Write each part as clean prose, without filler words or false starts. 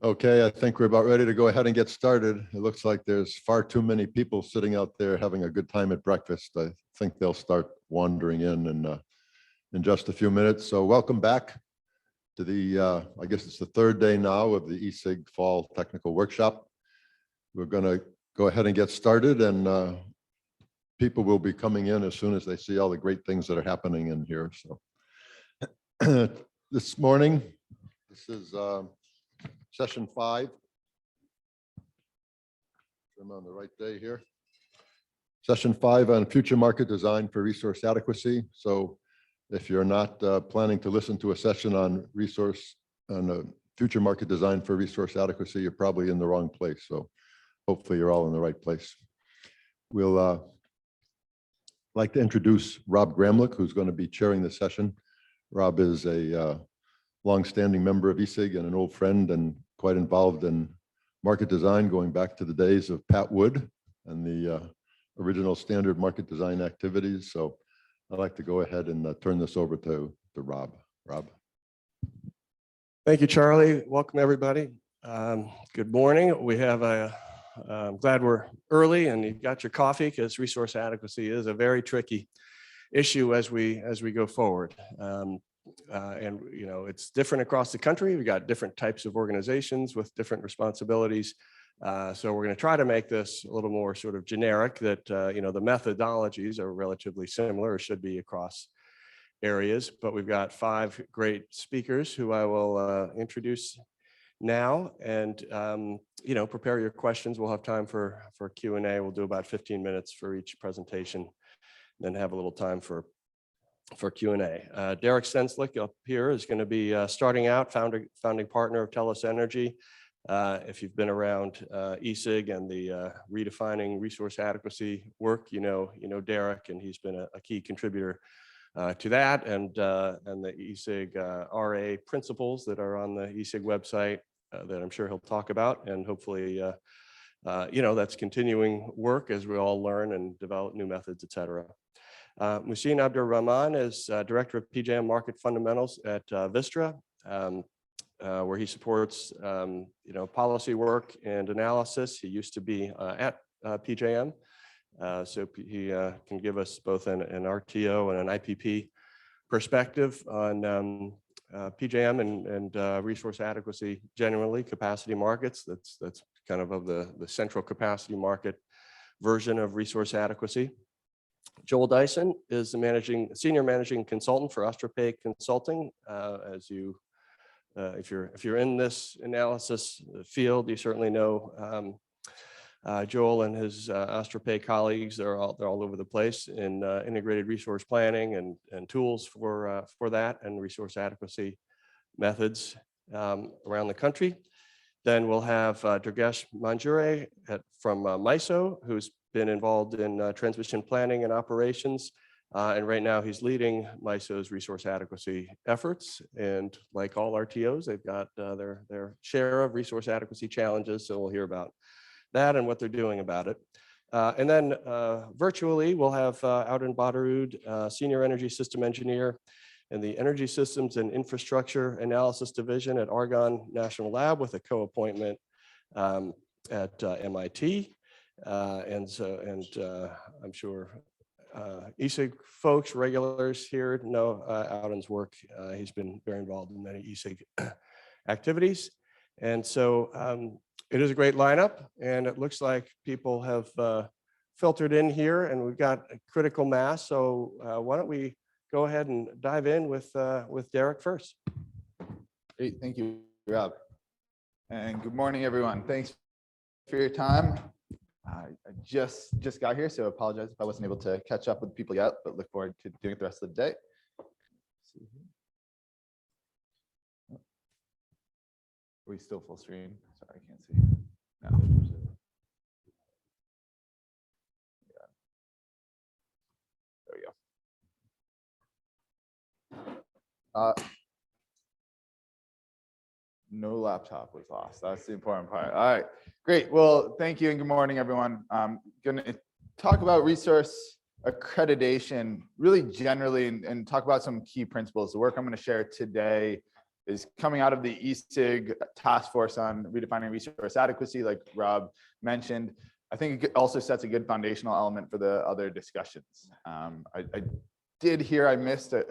Okay, I think we're about ready to go ahead and get started. It looks like there's far too many people sitting out there having a good time at breakfast. I think they'll start wandering in just a few minutes. So welcome back to the, I guess it's the third day now of the eSig Fall Technical Workshop. We're going to go ahead and get started, and people will be coming in as soon as they see all the great things that are happening in here. So this morning, this is session 5. I'm on the right day here. Session 5 on future market design for resource adequacy. So if you're not planning to listen to a session on future market design for resource adequacy, you're probably in the wrong place. So hopefully you're all in the right place. We'll like to introduce Rob Gramlich, who's going to be chairing the session. Rob is a longstanding member of eSig and an old friend, and quite involved in market design going back to the days of Pat Wood and the original standard market design activities. So I'd like to go ahead and turn this over to Rob. Rob. Thank you, Charlie. Welcome, everybody. Good morning. I'm glad we're early and you've got your coffee, because resource adequacy is a very tricky issue as we go forward. And you know, it's different across the country. We've got different types of organizations with different responsibilities. So we're going to try to make this a little more sort of generic, that you know, the methodologies are relatively similar, or should be, across areas. But we've got 5 great speakers who I will introduce now, and you know, prepare your questions. We'll have time for Q&A. We'll do about 15 minutes for each presentation, then have a little time for Q&A. Derek Stenclik up here is going to be starting out, founding partner of Telos Energy. If you've been around eSig and the redefining resource adequacy work, you know Derek, and he's been a key contributor to that, and the eSig RA principles that are on the eSig website that I'm sure he'll talk about, and hopefully you know, that's continuing work as we all learn and develop new methods, etc. Muhsin Abdur-Rahman is Director of PJM Market Fundamentals at Vistra, where he supports you know, policy work and analysis. He used to be at PJM, so he can give us both an RTO and an IPP perspective on PJM and resource adequacy generally, capacity markets. That's kind of the central capacity market version of resource adequacy. Joel Dison is the senior managing consultant for Astrapé Consulting. As you, if you're in this analysis field, you certainly know Joel and his Astrapé colleagues. They're all over the place in integrated resource planning and tools for that, and resource adequacy methods around the country. Then we'll have Durgesh Manjure from MISO, who's been involved in transmission planning and operations. And right now he's leading MISO's resource adequacy efforts. And like all RTOs, they've got their share of resource adequacy challenges. So we'll hear about that and what they're doing about it. And then virtually, we'll have Audun Botterud, Senior Energy System Engineer in the Energy Systems and Infrastructure Analysis Division at Argonne National Lab, with a co-appointment at MIT. I'm sure eSig folks, regulars here, know Audun's work. He's been very involved in many eSig activities. And so it is a great lineup, and it looks like people have filtered in here, and we've got a critical mass. So why don't we go ahead and dive in with Derek first. Great, thank you, Rob. And good morning, everyone. Thanks for your time. I just got here, so I apologize if I wasn't able to catch up with people yet, but look forward to doing it the rest of the day. Are we still full screen? Sorry, I can't see. No. Yeah. There we go. No laptop was lost. That's the important part. All right, great. Well, thank you and good morning, everyone. I'm going to talk about resource accreditation really generally and talk about some key principles. The work I'm going to share today is coming out of the ESIG task force on redefining resource adequacy, like Rob mentioned. I think it also sets a good foundational element for the other discussions. I did hear I missed a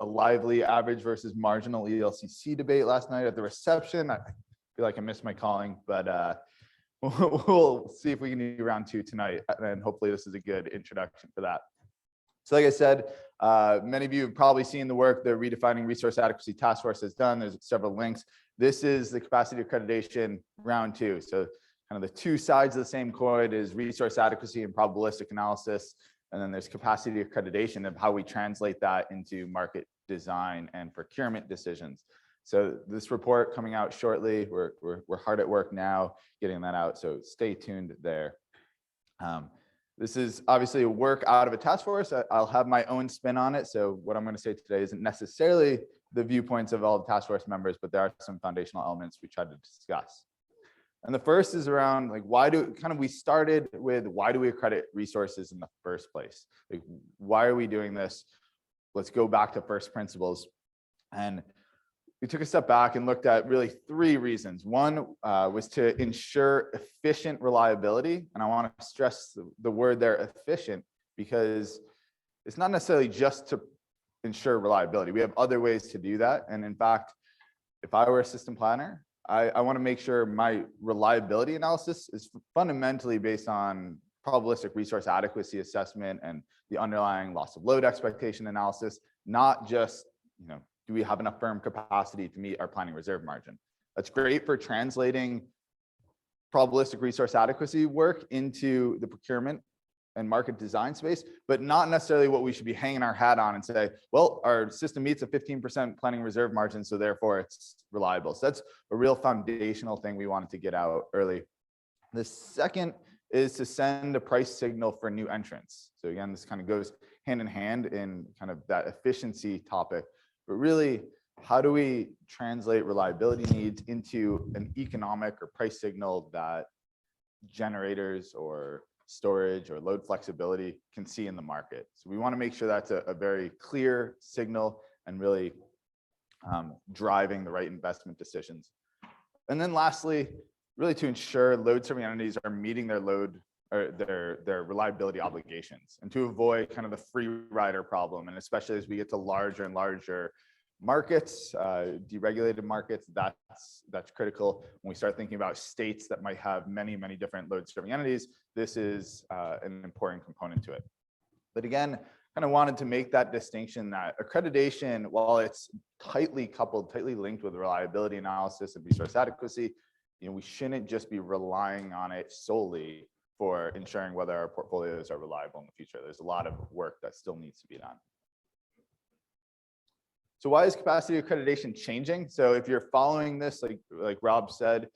lively average versus marginal ELCC debate last night at the reception. I feel like I missed my calling, but we'll see if we can do round 2 tonight, and hopefully this is a good introduction for that. So like I said, many of you have probably seen the work the Redefining Resource Adequacy Task Force has done. There's several links. This is the capacity accreditation round 2. So kind of the two sides of the same coin is resource adequacy and probabilistic analysis. And then there's capacity accreditation of how we translate that into market design and procurement decisions. So this report coming out shortly, we're hard at work now getting that out. So stay tuned there. This is obviously a work out of a task force. I'll have my own spin on it. So what I'm going to say today isn't necessarily the viewpoints of all the task force members, but there are some foundational elements we tried to discuss. And the first is around like, we started with why do we accredit resources in the first place? Like, why are we doing this? Let's go back to first principles. And we took a step back and looked at really 3 reasons. One was to ensure efficient reliability. And I want to stress the word there, efficient, because it's not necessarily just to ensure reliability. We have other ways to do that. And in fact, if I were a system planner, I want to make sure my reliability analysis is fundamentally based on probabilistic resource adequacy assessment and the underlying loss of load expectation analysis, not just, do we have enough firm capacity to meet our planning reserve margin? That's great for translating probabilistic resource adequacy work into the procurement and market design space, but not necessarily what we should be hanging our hat on and say, well, our system meets a 15% planning reserve margin, so therefore it's reliable. So that's a real foundational thing we wanted to get out early. The second is to send a price signal for new entrants. So again, this kind of goes hand in hand in kind of that efficiency topic, but really, how do we translate reliability needs into an economic or price signal that generators or storage or load flexibility can see in the market? So we want to make sure that's a very clear signal and really driving the right investment decisions. And then lastly, really to ensure load serving entities are meeting their load or their reliability obligations, and to avoid kind of the free rider problem. And especially as we get to larger and larger markets, deregulated markets, that's critical. When we start thinking about states that might have many different load serving entities, this is an important component to it. But again, kind of wanted to make that distinction that accreditation, while it's tightly coupled, tightly linked with reliability analysis and resource adequacy, we shouldn't just be relying on it solely for ensuring whether our portfolios are reliable in the future. There's a lot of work that still needs to be done. So why is capacity accreditation changing? So if you're following this, like Rob said,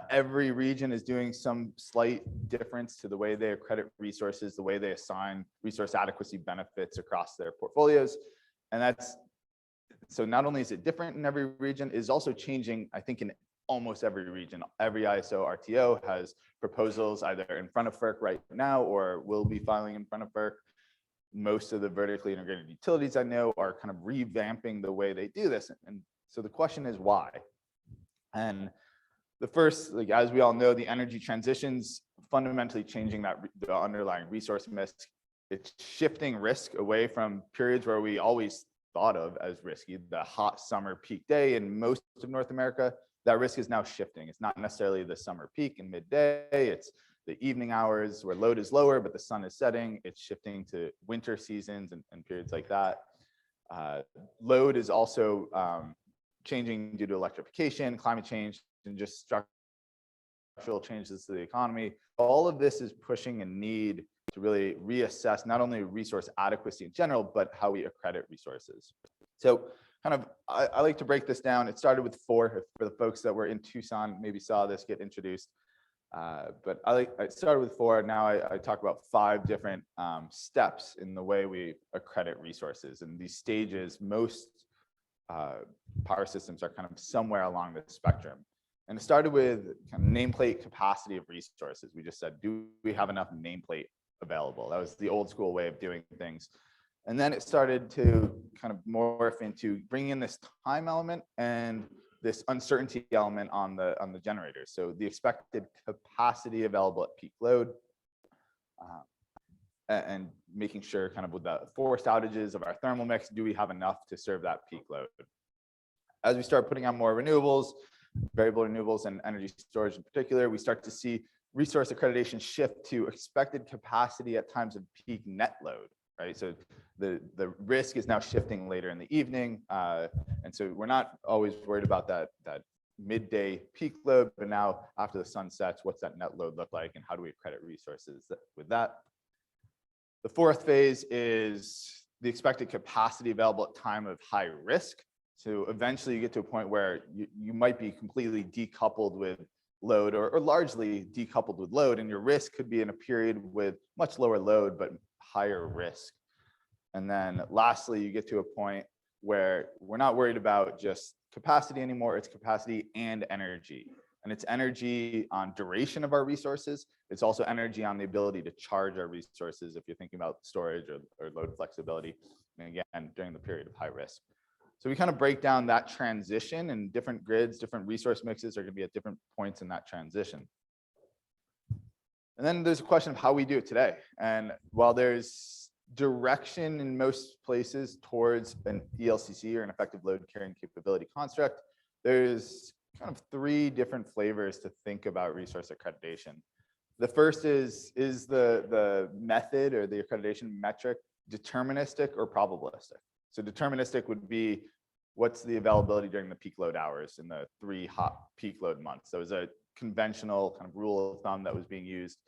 every region is doing some slight difference to the way they accredit resources, the way they assign resource adequacy benefits across their portfolios. And so not only is it different in every region, it is also changing, I think, in almost every region. Every ISO RTO has proposals either in front of FERC right now or will be filing in front of FERC. Most of the vertically integrated utilities I know are kind of revamping the way they do this. And so the question is why? And the first, as we all know, the energy transition's fundamentally changing the underlying resource mix. It's shifting risk away from periods where we always thought of as risky, the hot summer peak day in most of North America. That risk is now shifting. It's not necessarily the summer peak in midday. It's the evening hours where load is lower, but the sun is setting. It's shifting to winter seasons and periods like that. Load is also changing due to electrification, climate change, and just structural changes to the economy. All of this is pushing a need to really reassess not only resource adequacy in general, but how we accredit resources. So I like to break this down. It started with 4 for the folks that were in Tucson, maybe saw this get introduced. But I started with 4. Now I talk about 5 different steps in the way we accredit resources. And these stages, most power systems are kind of somewhere along the spectrum. And it started with kind of nameplate capacity of resources. We just said, do we have enough nameplate available? That was the old school way of doing things. And then it started to kind of morph into bringing in this time element and this uncertainty element on the generators. So the expected capacity available at peak load, and making sure kind of with the forced outages of our thermal mix, do we have enough to serve that peak load? As we start putting on more renewables, variable renewables and energy storage in particular, we start to see resource accreditation shift to expected capacity at times of peak net load, right? So the risk is now shifting later in the evening. And so we're not always worried about that midday peak load, but now after the sun sets, what's that net load look like and how do we accredit resources with that? The fourth phase is the expected capacity available at time of high risk. So eventually you get to a point where you might be completely decoupled with load or largely decoupled with load, and your risk could be in a period with much lower load, but higher risk. And then lastly, you get to a point where we're not worried about just capacity anymore, it's capacity and energy. And it's energy on duration of our resources. It's also energy on the ability to charge our resources if you're thinking about storage or load flexibility, and again, during the period of high risk. So we kind of break down that transition, and different grids, different resource mixes are going to be at different points in that transition. And then there's a question of how we do it today. And while there's direction in most places towards an ELCC or an effective load carrying capability construct, there's kind of three different flavors to think about resource accreditation. The first is the method or the accreditation metric deterministic or probabilistic? So deterministic would be what's the availability during the peak load hours in the 3 hot peak load months. So it was a conventional kind of rule of thumb that was being used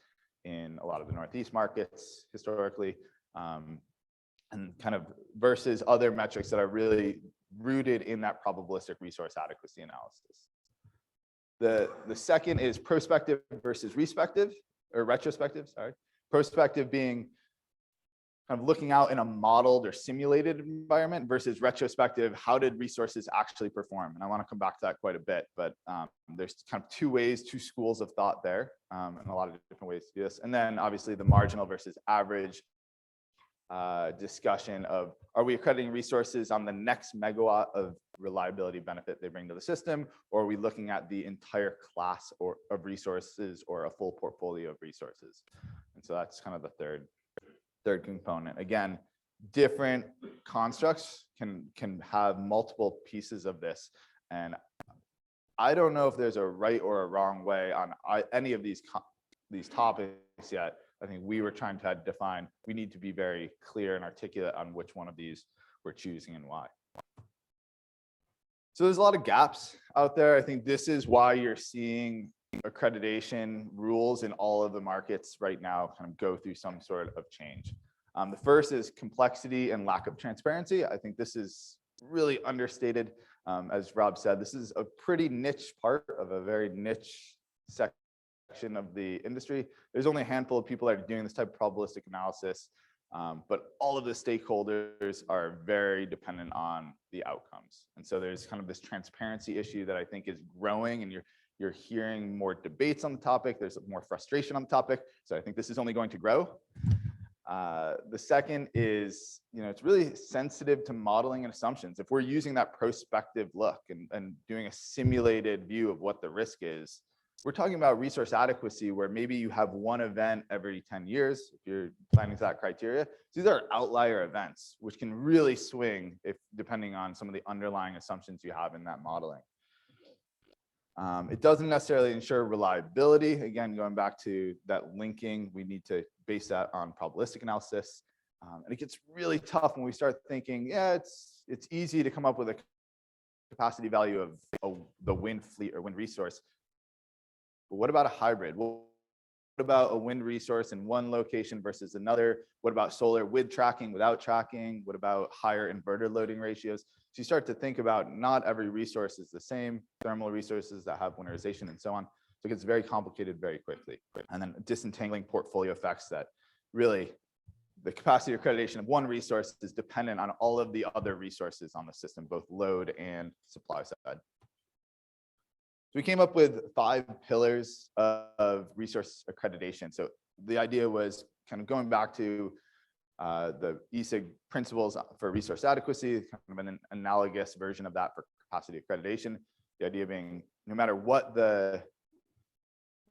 in a lot of the Northeast markets historically, and kind of versus other metrics that are really rooted in that probabilistic resource adequacy analysis. The second is prospective versus retrospective, sorry. Prospective being kind of looking out in a modeled or simulated environment versus retrospective, how did resources actually perform? And I want to come back to that quite a bit, but there's kind of two schools of thought there, and a lot of different ways to do this. And then obviously the marginal versus average discussion of, are we accrediting resources on the next megawatt of reliability benefit they bring to the system, or are we looking at the entire class of resources or a full portfolio of resources? And so that's kind of the third component. Again, different constructs can have multiple pieces of this, and I don't know if there's a right or a wrong way on any of these topics yet. I think we were trying to define, we need to be very clear and articulate on which one of these we're choosing and why. So there's a lot of gaps out there. I think this is why you're seeing accreditation rules in all of the markets right now kind of go through some sort of change. The first is complexity and lack of transparency. I think this is really understated. As Rob said, this is a pretty niche part of a very niche section of the industry. There's only a handful of people that are doing this type of probabilistic analysis, but all of the stakeholders are very dependent on the outcomes. And so there's kind of this transparency issue that I think is growing, and you're hearing more debates on the topic. There's more frustration on the topic. So I think this is only going to grow. The second is, it's really sensitive to modeling and assumptions. If we're using that prospective look and doing a simulated view of what the risk is, we're talking about resource adequacy where maybe you have one event every 10 years, if you're planning to that criteria. So these are outlier events, which can really swing depending on some of the underlying assumptions you have in that modeling. It doesn't necessarily ensure reliability. Again, going back to that linking, we need to base that on probabilistic analysis. And it gets really tough when we start thinking, yeah, it's easy to come up with a capacity value of the wind fleet or wind resource. But what about a hybrid? What about a wind resource in one location versus another? What about solar with tracking, without tracking? What about higher inverter loading ratios? So you start to think about not every resource is the same, thermal resources that have winterization and so on. So it gets very complicated very quickly. And then disentangling portfolio effects that really the capacity accreditation of one resource is dependent on all of the other resources on the system, both load and supply side. So we came up with 5 pillars of resource accreditation. So the idea was kind of going back to The ESIG principles for resource adequacy, kind of an analogous version of that for capacity accreditation. The idea being, no matter what the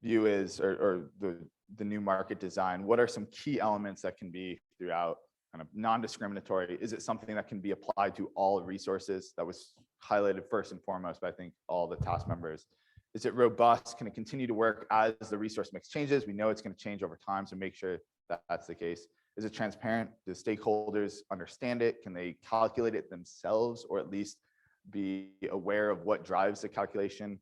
view is or the new market design, what are some key elements that can be throughout kind of non-discriminatory? Is it something that can be applied to all resources? That was highlighted first and foremost by, I think, all the task members. Is it robust? Can it continue to work as the resource mix changes? We know it's going to change over time, so make sure that that's the case. Is it transparent? Do stakeholders understand it? Can they calculate it themselves, or at least be aware of what drives the calculation?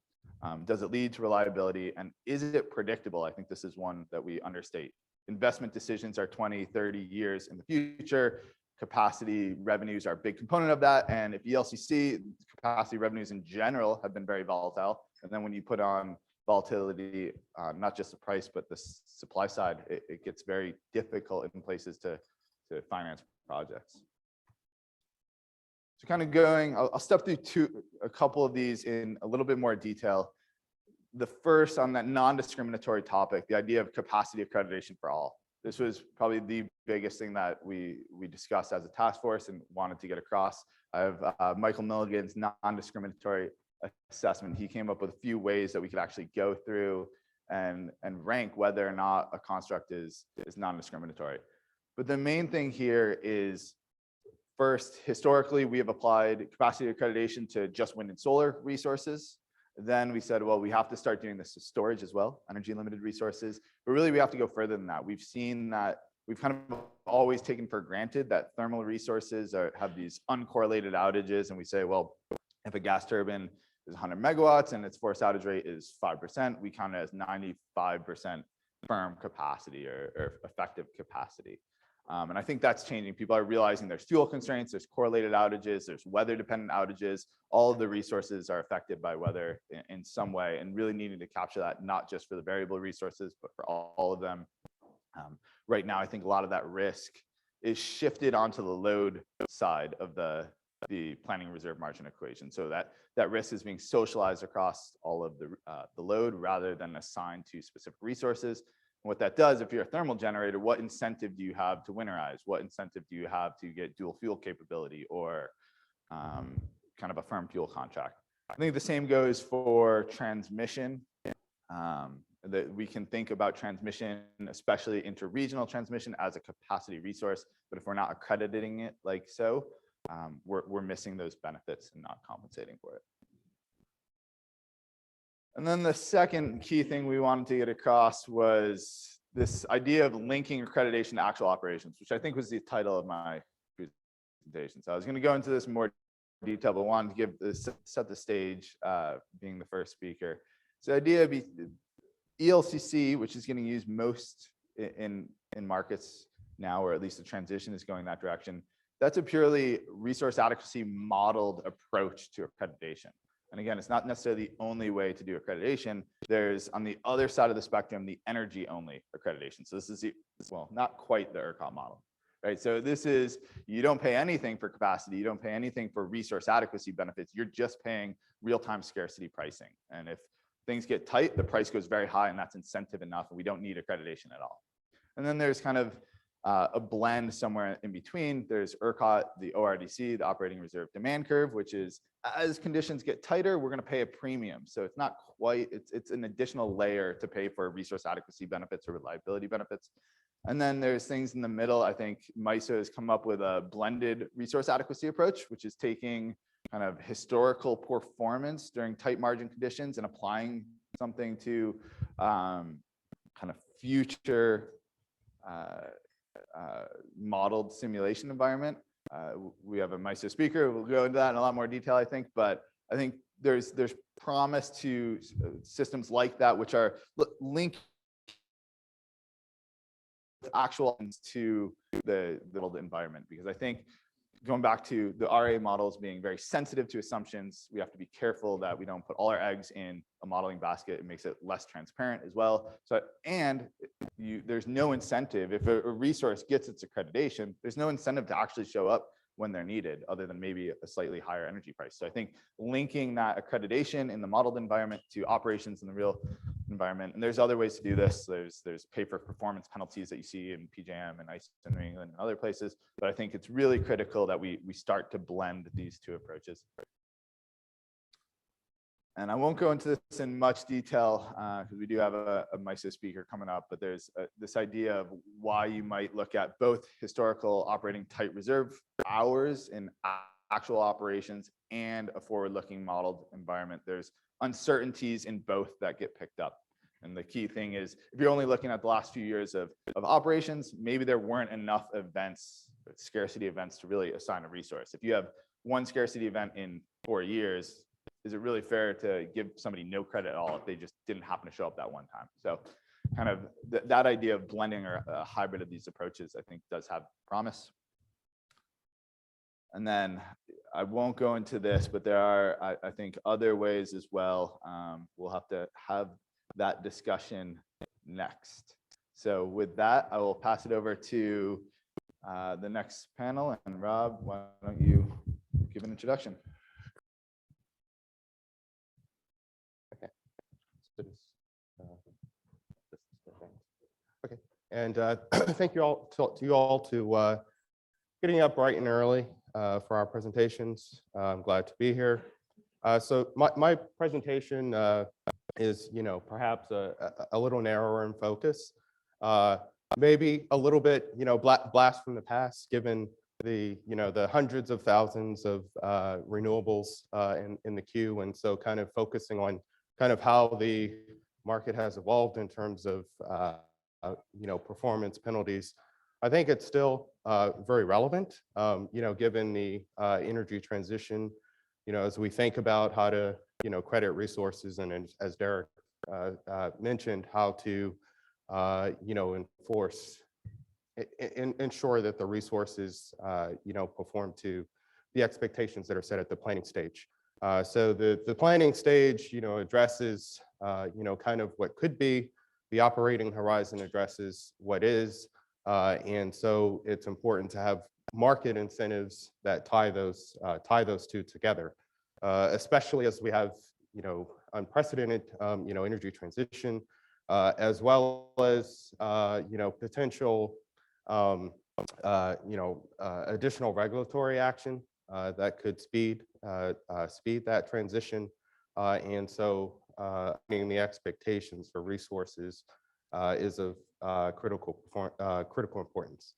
Does it lead to reliability? And is it predictable? I think this is one that we understate. Investment decisions are 20, 30 years in the future. Capacity revenues are a big component of that. And if ELCC, capacity revenues in general have been very volatile. And then when you put on volatility, not just the price, but the supply side, it gets very difficult in places to finance projects. So kind of going, I'll step through a couple of these in a little bit more detail. The first on that non-discriminatory topic, the idea of capacity accreditation for all. This was probably the biggest thing that we discussed as a task force and wanted to get across. I have Michael Milligan's non-discriminatory assessment. He came up with a few ways that we could actually go through and rank whether or not a construct is non-discriminatory. But the main thing here is, first, historically, we have applied capacity accreditation to just wind and solar resources. Then we said, well, we have to start doing this to storage as well, energy limited resources. But really, we have to go further than that. We've seen that we've kind of always taken for granted that thermal resources have these uncorrelated outages. And we say, well, if a gas turbine is 100 megawatts and its forced outage rate is 5%, we count it as 95% firm capacity or effective capacity. And I think that's changing. People are realizing there's fuel constraints, there's correlated outages, there's weather dependent outages. All of the resources are affected by weather in some way, and really needing to capture that, not just for the variable resources, but for all of them. Right now, I think a lot of that risk is shifted onto the load side of the planning reserve margin equation. So that risk is being socialized across all of the load rather than assigned to specific resources. What that does, if you're a thermal generator, what incentive do you have to winterize? What incentive do you have to get dual fuel capability or kind of a firm fuel contract? I think the same goes for transmission. That we can think about transmission, especially interregional transmission, as a capacity resource. But if we're not accrediting it like so, we're missing those benefits and not compensating for it. And then the second key thing we wanted to get across was this idea of linking accreditation to actual operations, which I think was the title of my presentation. So I was going to go into this in more detail, but wanted to set the stage, being the first speaker. So the idea of ELCC, which is getting used most in markets now, or at least the transition is going that direction. That's a purely resource adequacy modeled approach to accreditation. And again, it's not necessarily the only way to do accreditation. There's, on the other side of the spectrum, the energy only accreditation. So this is, well, not quite the ERCOT model, right? So this is, you don't pay anything for capacity. You don't pay anything for resource adequacy benefits. You're just paying real-time scarcity pricing. And if things get tight, the price goes very high, and that's incentive enough, and we don't need accreditation at all. And then there's kind of a blend somewhere in between. There's ERCOT, the ORDC, the operating reserve demand curve, which is, as conditions get tighter, we're going to pay a premium. So it's not quite, it's an additional layer to pay for resource adequacy benefits or reliability benefits. And then there's things in the middle. I think MISO has come up with a blended resource adequacy approach, which is taking kind of historical performance during tight margin conditions and applying something to kind of future modeled simulation environment. We have a MISO speaker. We'll go into that in a lot more detail, I think. But I think there's promise to systems like that, which are linked actual to the environment. Because I think going back to the RA models being very sensitive to assumptions, we have to be careful that we don't put all our eggs in a modeling basket. It makes it less transparent as well. So, and there's no incentive. If a resource gets its accreditation, there's no incentive to actually show up when they're needed, other than maybe a slightly higher energy price. So I think linking that accreditation in the modeled environment to operations in the environment. And there's other ways to do this. There's pay for performance penalties that you see in PJM and ICE in New England and other places. But I think it's really critical that we start to blend these two approaches. And I won't go into this in much detail because we do have a MISO speaker coming up, but there's this idea of why you might look at both historical operating tight reserve hours in actual operations and a forward-looking modeled environment. There's uncertainties in both that get picked up. And the key thing is, if you're only looking at the last few years of operations, maybe there weren't enough events, scarcity events, to really assign a resource. If you have one scarcity event in 4 years, is it really fair to give somebody no credit at all if they just didn't happen to show up that one time? So kind of that idea of blending or a hybrid of these approaches, I think does have promise. And then I won't go into this, but there are, I think, other ways as well. We'll have to have that discussion next. So with that, I will pass it over to the next panel. And Rob, why don't you give an introduction? Okay, and thank you all to getting up bright and early for our presentations. I'm glad to be here. So my presentation is, perhaps a little narrower in focus, maybe a little bit, blast from the past, given the the hundreds of thousands of renewables in the queue, and so kind of focusing on kind of how the market has evolved in terms of performance penalties. I think it's still very relevant, given the energy transition, as we think about how to credit resources, and as Derek mentioned, how to ensure that the resources perform to the expectations that are set at the planning stage. So the planning stage, addresses, kind of what could be. The operating horizon addresses what is. And so it's important to have market incentives that tie those two together, especially as we have, unprecedented, energy transition, as well as, potential, additional regulatory action that could speed that transition. And so meeting the expectations for resources is of critical importance.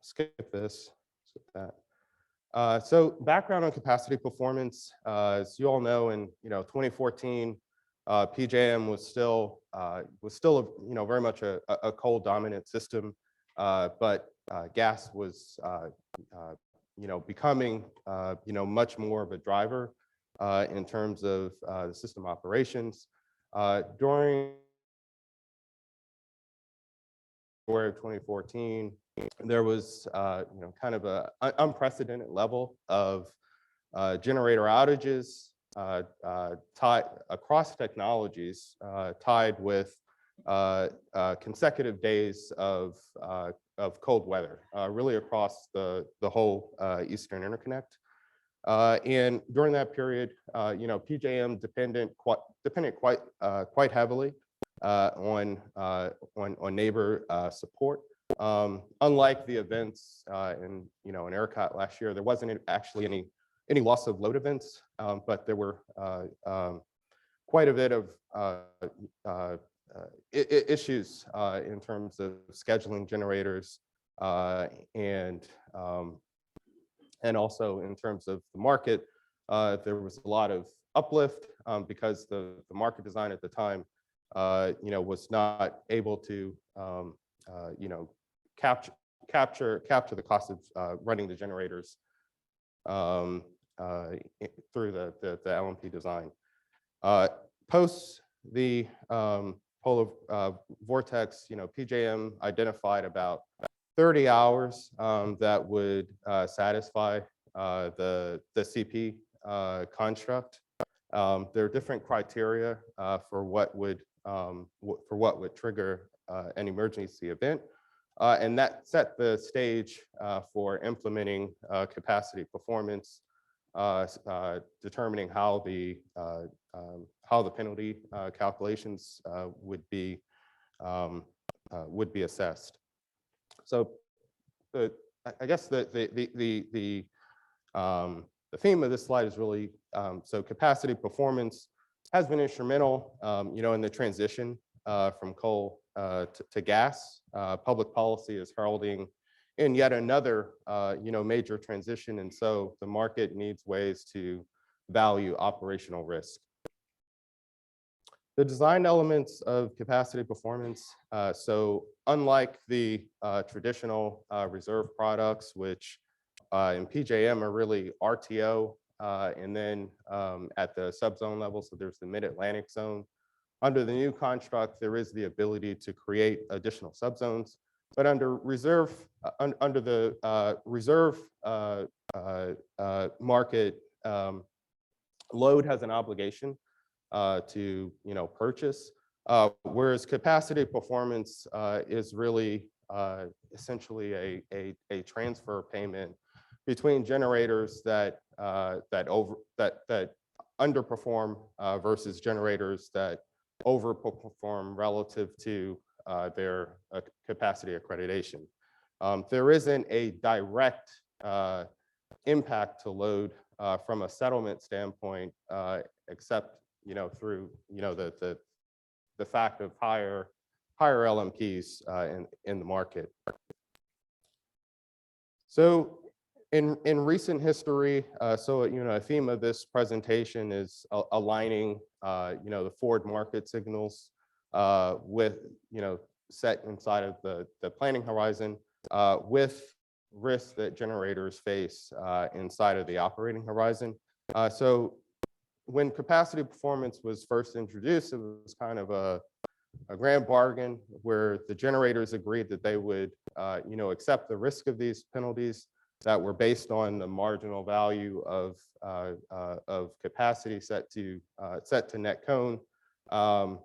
Skip this. Skip that. So background on capacity performance, as you all know, in 2014, PJM was still very much a coal dominant system, but gas was becoming much more of a driver in terms of the system operations. During February of 2014, there was kind of an unprecedented level of generator outages tied across technologies, tied with consecutive days of cold weather, really across the whole Eastern Interconnect. And during that period, PJM depended quite heavily on neighbor support. Unlike the events in ERCOT last year, there wasn't actually any loss of load events, but there were quite a bit of issues in terms of scheduling generators and also in terms of the market. There was a lot of uplift because the market design at the time was not able to capture the cost of running the generators through the LMP design. Post the polar vortex, PJM identified about 30 hours that would satisfy the CP construct. There are different criteria for what would trigger an emergency event, and that set the stage for implementing capacity performance, determining how how the penalty calculations would be assessed. So I guess the theme of this slide is really so capacity performance has been instrumental, in the transition from coal to gas. Public policy is heralding in yet another, major transition, and so the market needs ways to value operational risk. The design elements of capacity performance. So unlike the traditional reserve products, which in PJM are really RTO, and then at the subzone level, so there's the mid-Atlantic zone. Under the new construct, there is the ability to create additional subzones, but under reserve, under the reserve market, load has an obligation to purchase, whereas capacity performance is really essentially a transfer payment between generators that underperform versus generators that overperform relative to their capacity accreditation. There isn't a direct impact to load from a settlement standpoint, except through the fact of higher LMPs in the market. So in recent history, a theme of this presentation is aligning the forward market signals with set inside of the planning horizon with risks that generators face inside of the operating horizon. So when capacity performance was first introduced, it was kind of a grand bargain where the generators agreed that they would accept the risk of these penalties that were based on the marginal value of capacity set to net cone times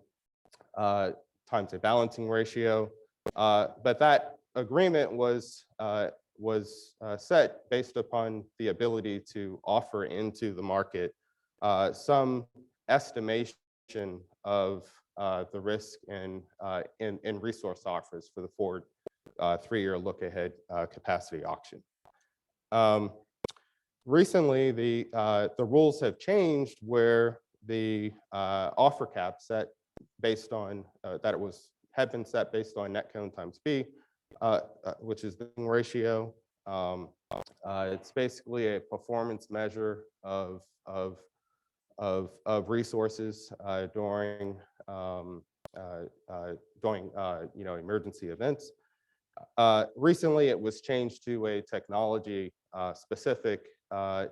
a balancing ratio. But that agreement was set based upon the ability to offer into the market some estimation of the risk in resource offers for the forward 3-year look ahead capacity auction. Recently, the rules have changed where the offer cap set based on had been set based on net cone times B, which is the ratio. It's basically a performance measure of resources during emergency events. Recently, it was changed to a technology specific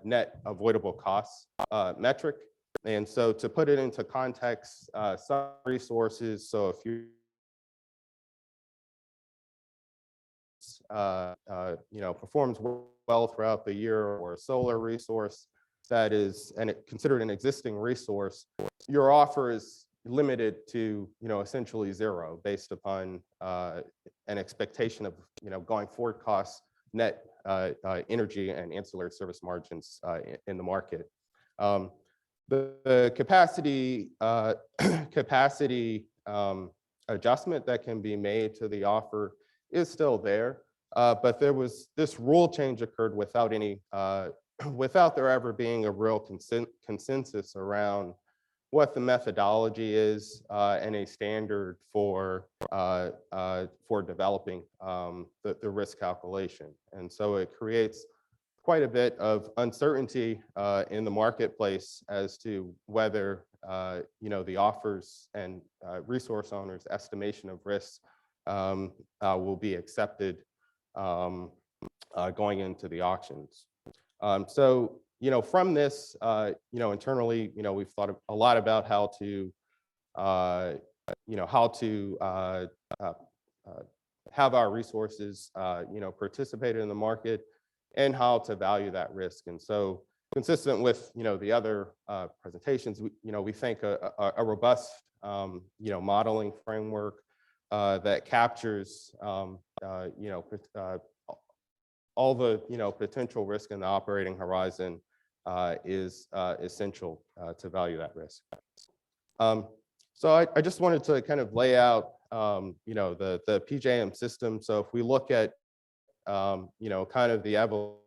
net avoidable costs metric. And so to put it into context, some resources, so if you performs well throughout the year, or a solar resource that is considered an existing resource, your offer is limited to essentially zero based upon an expectation of going forward costs, net energy and ancillary service margins in the market. The capacity adjustment that can be made to the offer is still there, but this rule change occurred without there ever being a real consensus around what the methodology is and a standard for developing the risk calculation. And so it creates quite a bit of uncertainty in the marketplace as to whether the offers and resource owners' estimation of risks will be accepted going into the auctions. So from this, internally, we've thought a lot about how to have our resources participate in the market and how to value that risk. And so consistent with the other presentations, we think a robust modeling framework that captures all the potential risk in the operating horizon is essential to value that risk. So I just wanted to kind of lay out, the PJM system. So if we look at, kind of the evolution,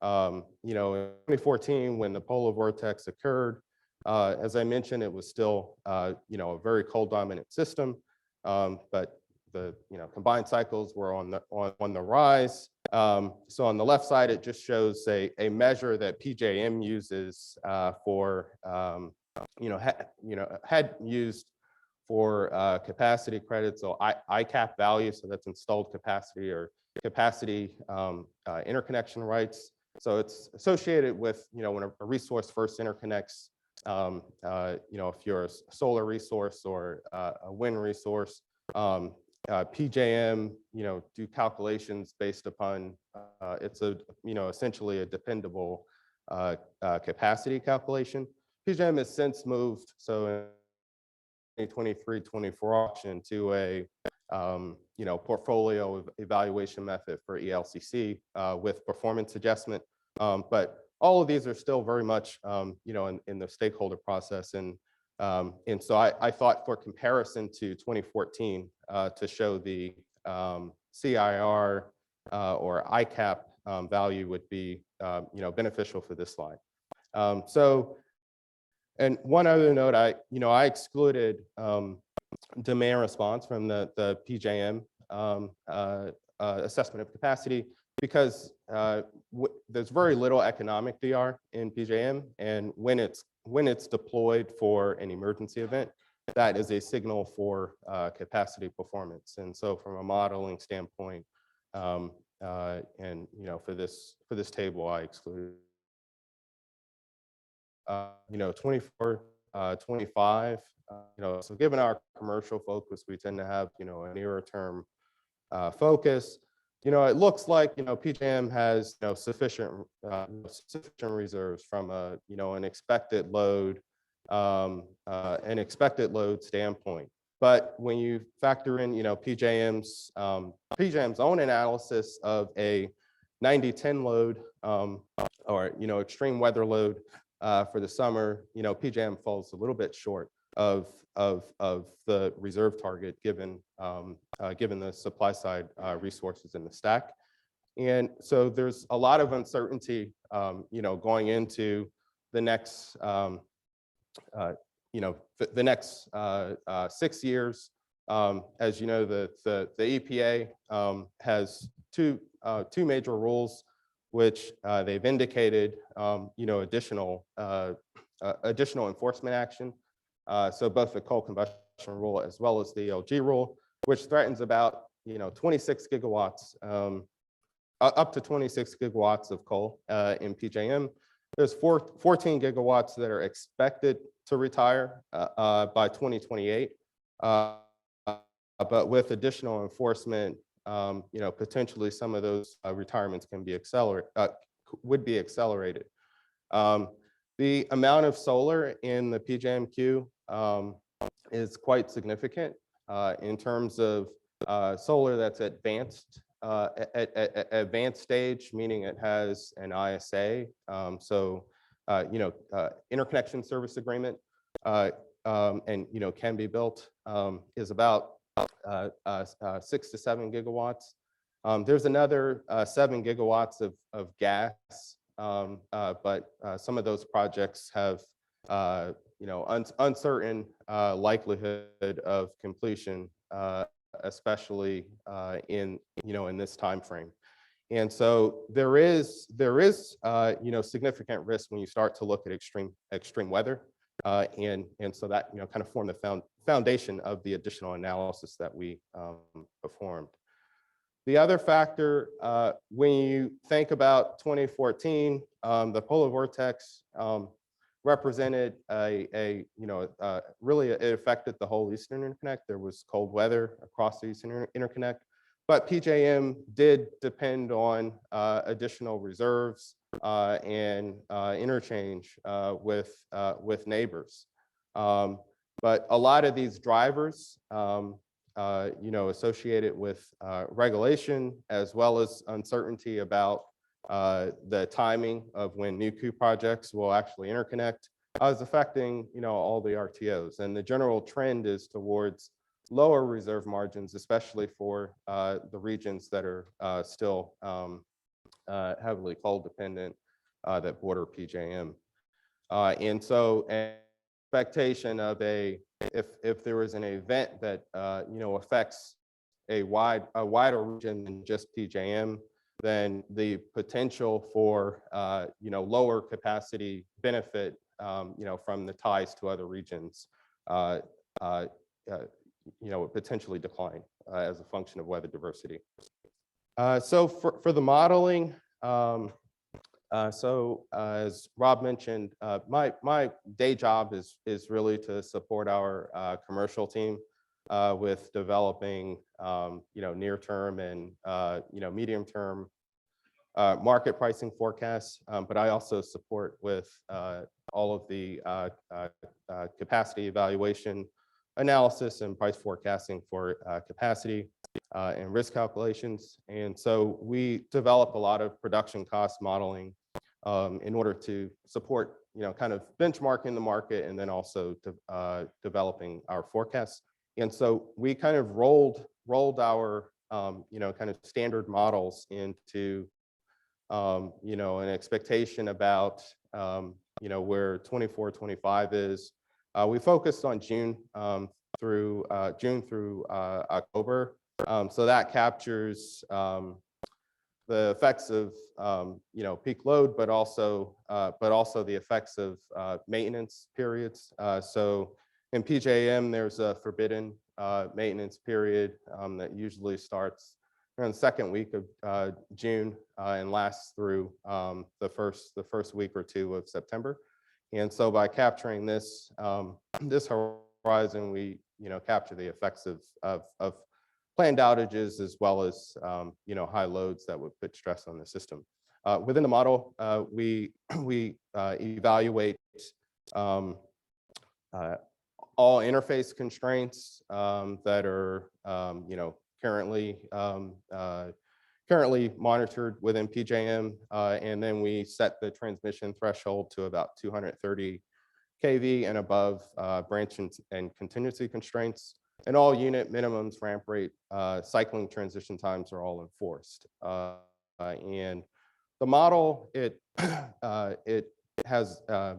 in 2014, when the polar vortex occurred, as I mentioned, it was still, a very cold dominant system, but the, combined cycles were on the rise. So on the left side, it just shows a measure that PJM uses for, had used for capacity credits, so ICAP value, so that's installed capacity or capacity interconnection rights. So it's associated with, when a resource first interconnects, if you're a solar resource or a wind resource, PJM, do calculations based upon, it's essentially a dependable capacity calculation. PJM has since moved, so in 2023-24 auction to a portfolio evaluation method for ELCC with performance adjustment. But all of these are still very much, in the stakeholder process. And so I thought for comparison to 2014 to show the CIR or ICAP value would be, beneficial for this slide. And one other note, I excluded demand response from the PJM assessment of capacity because there's very little economic DR in PJM, and when it's deployed for an emergency event, that is a signal for capacity performance. And so, from a modeling standpoint, and for this table, I excluded. 24, 25, so given our commercial focus, we tend to have, a nearer term focus. It looks like, PJM has, sufficient reserves from a, an expected load standpoint. But when you factor in, PJM's own analysis of a 90-10 load or, extreme weather load for the summer, PJM falls a little bit short of the reserve target given the supply side resources in the stack. And so there's a lot of uncertainty, going into the next, the next 6 years. As you know, the EPA has two major rules, which they've indicated, additional enforcement action. So both the coal combustion rule as well as the LG rule, which threatens about 26 gigawatts, up to 26 gigawatts of coal in PJM. There's 14 gigawatts that are expected to retire by 2028, but with additional enforcement, potentially some of those retirements can be would be accelerated. The amount of solar in the PJM queue is quite significant in terms of solar that's advanced stage, meaning it has an ISA, interconnection service agreement, and can be built, is about 6 to 7 gigawatts. There's another 7 gigawatts of gas, but some of those projects have uncertain likelihood of completion, especially in this time frame. And so there is significant risk when you start to look at extreme weather, and so that kind of formed the foundation of the additional analysis that we performed. The other factor, when you think about 2014, the polar vortex represented really it affected the whole Eastern Interconnect. There was cold weather across the Eastern Interconnect, but PJM did depend on additional reserves and interchange with neighbors. But a lot of these drivers, associated with regulation, as well as uncertainty about the timing of when new queue projects will actually interconnect, is affecting, all the RTOs. And the general trend is towards lower reserve margins, especially for the regions that are still heavily coal dependent that border PJM. And so an expectation of if there is an event that, affects a wider region than just PJM, then the potential for, lower capacity benefit, from the ties to other regions, potentially decline as a function of weather diversity. So for the modeling, as Rob mentioned, my day job is really to support our commercial team with developing, near-term and, medium-term market pricing forecasts. But I also support with all of the capacity evaluation analysis and price forecasting for capacity and risk calculations. And so we develop a lot of production cost modeling in order to support, kind of benchmarking the market and then also developing our forecasts. And so we kind of rolled our, kind of standard models into, an expectation about, where 24-25 is. We focused on June through October. So that captures the effects of peak load, but also the effects of maintenance periods. So in PJM, there's a forbidden maintenance period that usually starts around the second week of June and lasts through the first week or two of September. And so by capturing this this horizon, we capture the effects of planned outages as well as high loads that would put stress on the system. Within the model, we evaluate all interface constraints that are currently monitored within PJM, and then we set the transmission threshold to about 230 kV and above branch and contingency constraints. And all unit minimums, ramp rate, cycling transition times are all enforced. And the model, it has a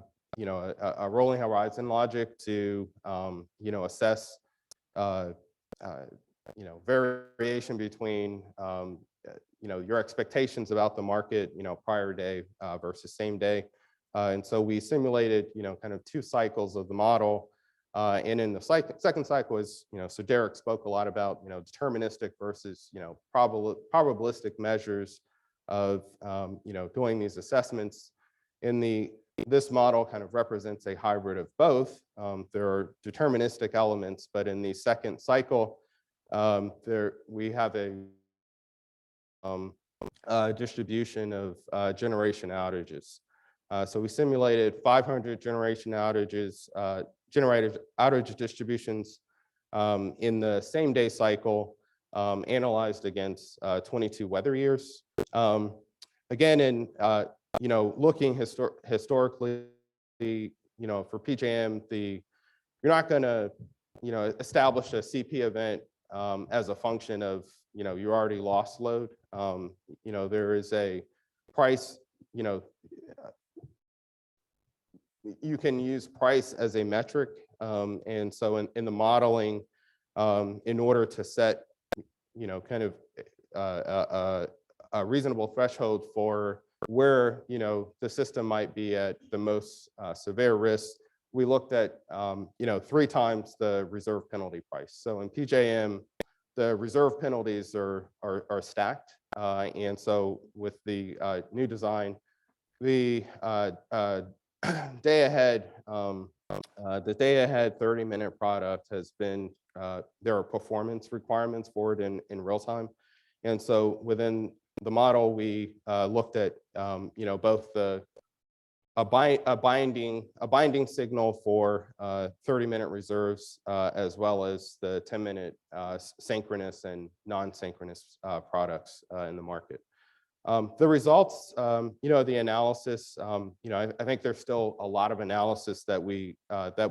rolling horizon logic to assess variation between your expectations about the market prior day versus same day. And so we simulated kind of 2 cycles of the model. And in the second cycle is, so Derek spoke a lot about, deterministic versus, probabilistic measures of, doing these assessments. This model kind of represents a hybrid of both. There are deterministic elements, but in the second cycle, we have a distribution of generation outages. So we simulated 500 generation outages, generated outage distributions in the same day cycle, analyzed against 22 weather years. Again, in looking historically, for PJM, you're not going to establish a CP event as a function of you already lost load. There is a price. You can use price as a metric, and so in the modeling, in order to set, kind of a reasonable threshold for where the system might be at the most severe risk, we looked at 3 times the reserve penalty price. So in PJM, the reserve penalties are stacked, and so with the new design, the day ahead 30-minute product has been, there are performance requirements for it in real time. And so within the model, we looked at, both a binding signal for 30-minute reserves, as well as the 10-minute synchronous and non-synchronous products in the market. The results, the analysis, I think there's still a lot of analysis that we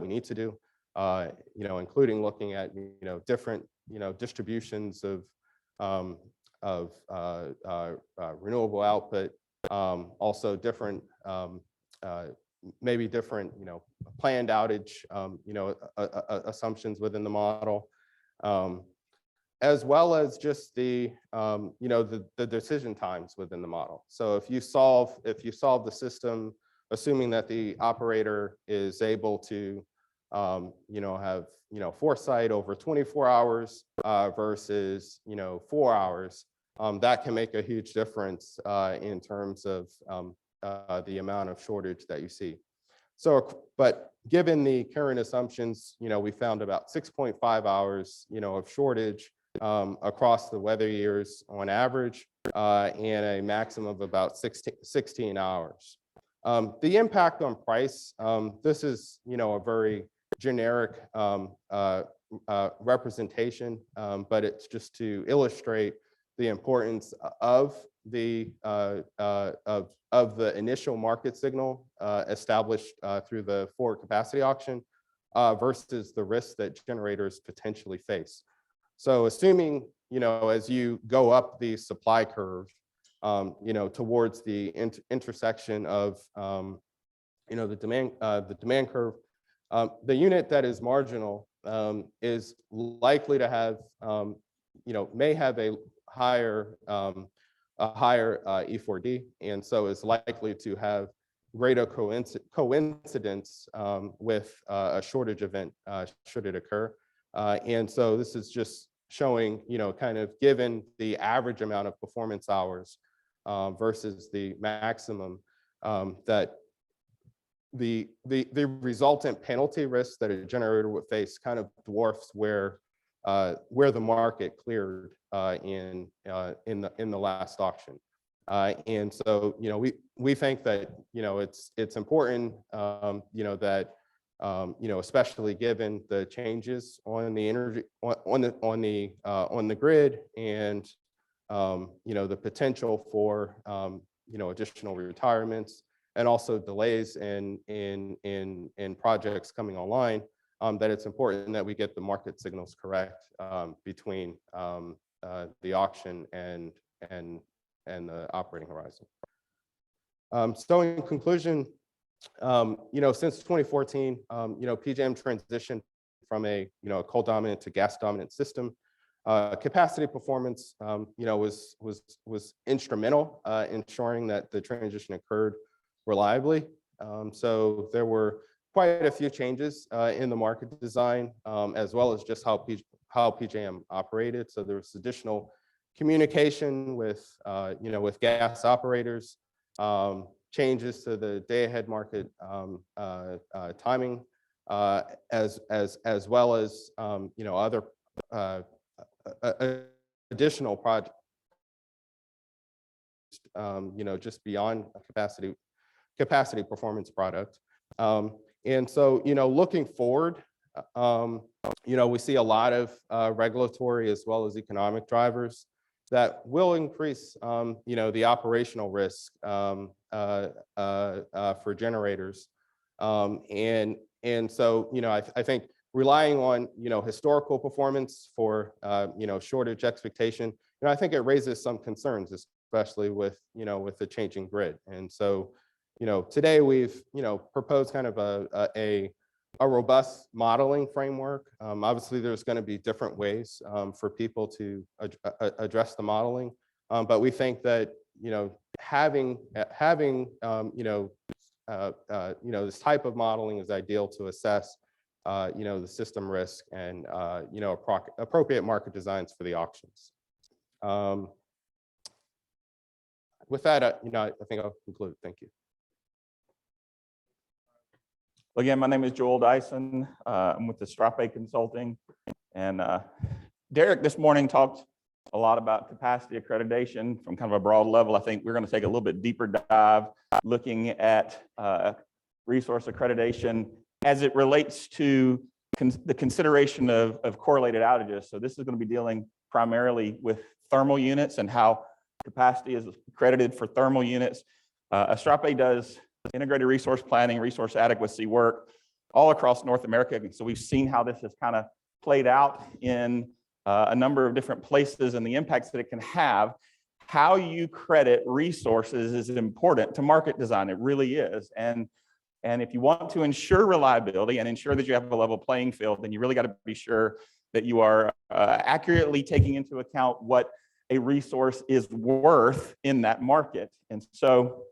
need to do, including looking at, different, distributions of renewable output, also different, maybe different, planned outage, assumptions within the model. As well as just the decision times within the model. So if you solve the system, assuming that the operator is able to, have, foresight over 24 hours versus, 4 hours, that can make a huge difference in terms of the amount of shortage that you see. So, but given the current assumptions, we found about 6.5 hours, of shortage across the weather years on average, and a maximum of about 16 hours. The impact on price, this is, a very generic representation, but it's just to illustrate the importance of the initial market signal established through the forward capacity auction versus the risks that generators potentially face. So assuming, as you go up the supply curve, towards the intersection of, the demand curve, the unit that is marginal is likely to have, may have a higher E4D, and so is likely to have greater coincidence with a shortage event should it occur. And so this is just showing, kind of given the average amount of performance hours versus the maximum, that the resultant penalty risk that a generator would face kind of dwarfs where the market cleared in the last auction. And so, we think that, it's important, that, especially given the changes on the energy, on the grid, and, the potential for, additional retirements, and also delays in projects coming online, that it's important that we get the market signals correct between the auction and the operating horizon. So in conclusion, since 2014, PJM transitioned from a coal dominant to gas dominant system. Capacity performance, was instrumental in ensuring that the transition occurred reliably. So there were quite a few changes in the market design, as well as just how PJM operated. So there was additional communication with, with gas operators, changes to the day-ahead market timing, as well as, other additional projects, just beyond a capacity performance product. And so, looking forward, we see a lot of regulatory as well as economic drivers that will increase, the operational risk for generators. And so, I think relying on, historical performance for, shortage expectation, I think it raises some concerns, especially with, with the changing grid. And so, today we've, proposed kind of a robust modeling framework. Obviously, there's going to be different ways for people to address the modeling, but we think that having this type of modeling is ideal to assess the system risk and appropriate market designs for the auctions. With that, I think I'll conclude. Thank you. Again, my name is Joel Dison. I'm with Astrapé Consulting. And Derek this morning talked a lot about capacity accreditation from kind of a broad level. I think we're going to take a little bit deeper dive looking at resource accreditation as it relates to the consideration of correlated outages. So this is going to be dealing primarily with thermal units and how capacity is accredited for thermal units. Astrapé does integrated resource planning, resource adequacy work all across North America. So we've seen how this has kind of played out in a number of different places and the impacts that it can have. How you credit resources is important to market design. It really is. And if you want to ensure reliability and ensure that you have a level playing field, then you really got to be sure that you are accurately taking into account what a resource is worth in that market. And so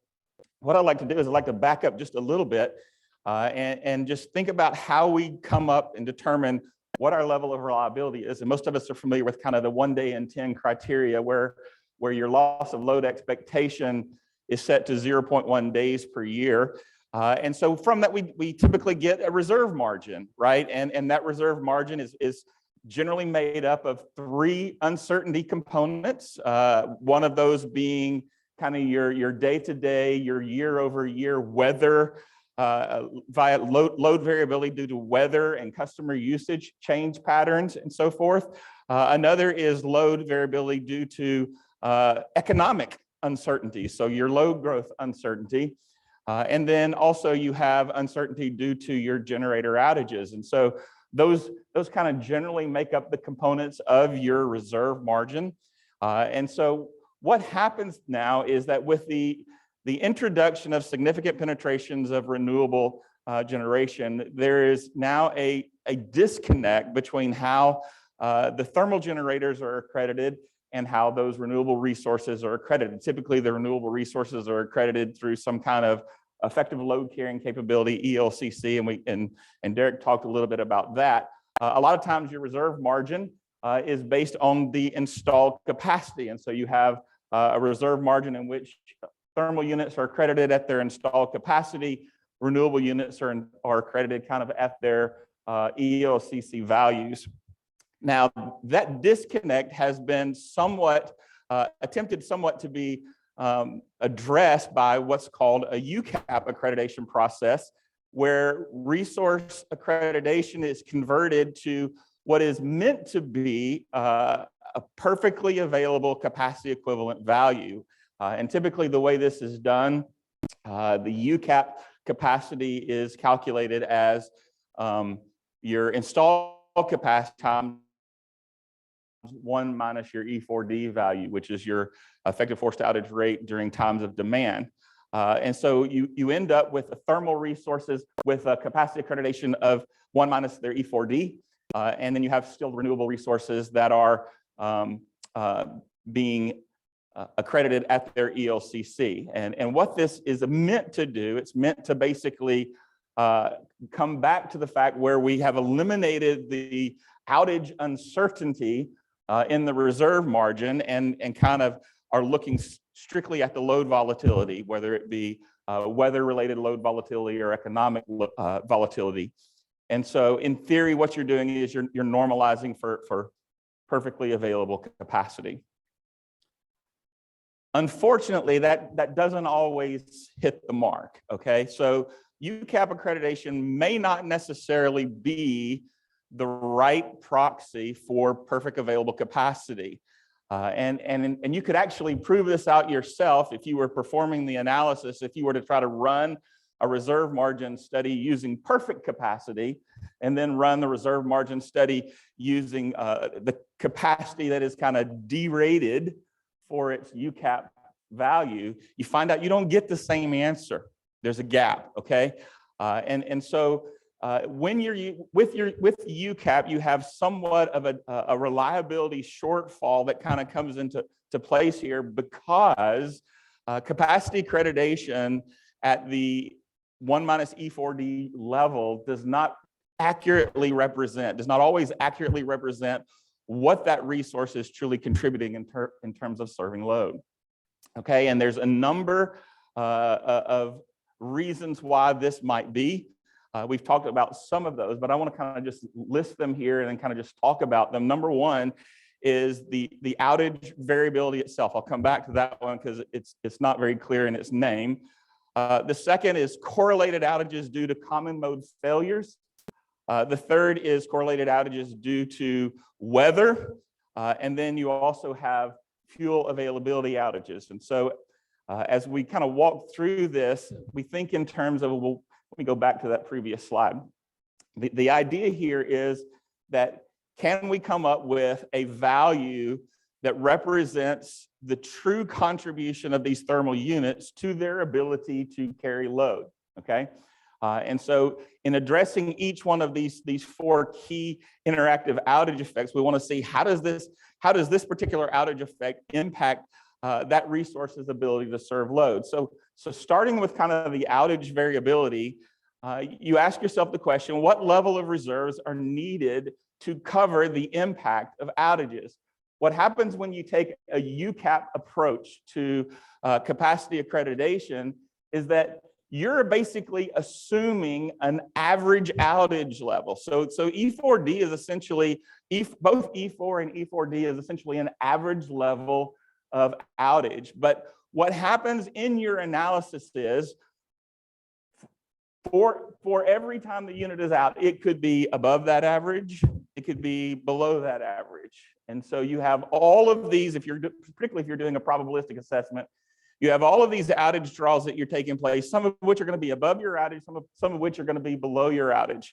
what I'd like to do is I'd like to back up just a little bit and just think about how we come up and determine what our level of reliability is. And most of us are familiar with kind of the 1 day in 10 criteria where your loss of load expectation is set to 0.1 days per year. And so from that, we typically get a reserve margin, right? And that reserve margin is generally made up of 3 uncertainty components. One of those being kind of your day-to-day, your year-over-year weather, via load variability due to weather and customer usage change patterns and so forth. Another is load variability due to economic uncertainty, so your load growth uncertainty. And then also you have uncertainty due to your generator outages. And so those kind of generally make up the components of your reserve margin. And so what happens now is that with the introduction of significant penetrations of renewable generation, there is now a disconnect between how the thermal generators are accredited and how those renewable resources are accredited. Typically, the renewable resources are accredited through some kind of effective load carrying capability, ELCC, and Derek talked a little bit about that. A lot of times your reserve margin is based on the installed capacity. And so you have a reserve margin in which thermal units are accredited at their installed capacity. Renewable units are accredited kind of at their ELCC values. Now, that disconnect has been somewhat attempted to be addressed by what's called a UCAP accreditation process, where resource accreditation is converted to what is meant to be a perfectly available capacity equivalent value. And typically the way this is done, the UCAP capacity is calculated as your installed capacity times 1 minus your E4D value, which is your effective forced outage rate during times of demand. And so you end up with the thermal resources with a capacity accreditation of 1 minus their E4D. And then you have still renewable resources that are being accredited at their ELCC. And what this is meant to do, it's meant to basically come back to the fact where we have eliminated the outage uncertainty in the reserve margin and kind of are looking strictly at the load volatility, whether it be weather-related load volatility or economic volatility. And so in theory, what you're doing is you're normalizing for perfectly available capacity. Unfortunately, that doesn't always hit the mark, okay? So UCAP accreditation may not necessarily be the right proxy for perfect available capacity. And you could actually prove this out yourself if you were performing the analysis, if you were to try to run a reserve margin study using perfect capacity, and then run the reserve margin study using the capacity that is kind of derated for its UCAP value, you find out you don't get the same answer. There's a gap, okay? And so when you're with UCAP, you have somewhat of a reliability shortfall that kind of comes into place here because capacity accreditation at the 1 minus E4D level does not always accurately represent what that resource is truly contributing in terms of serving load. Okay, and there's a number of reasons why this might be. We've talked about some of those, but I want to kind of just list them here and then kind of just talk about them. Number one is the outage variability itself. I'll come back to that one because it's not very clear in its name. The second is correlated outages due to common mode failures. The third is correlated outages due to weather. And then you also have fuel availability outages. And so as we kind of walk through this, we think in terms of, well, let me go back to that previous slide. The idea here is that can we come up with a value that represents the true contribution of these thermal units to their ability to carry load, okay? And so in addressing each one of these four key interactive outage effects, we want to see how does this particular outage effect impact that resource's ability to serve load. So starting with kind of the outage variability, you ask yourself the question, what level of reserves are needed to cover the impact of outages? What happens when you take a UCAP approach to capacity accreditation is that you're basically assuming an average outage level. So E4D is essentially, both E4 and E4D is essentially an average level of outage. But what happens in your analysis is, for every time the unit is out, it could be above that average, it could be below that average. And so you have all of these, particularly if you're doing a probabilistic assessment, you have all of these outage draws that you're taking place, some of which are going to be above your outage, some of which are going to be below your outage.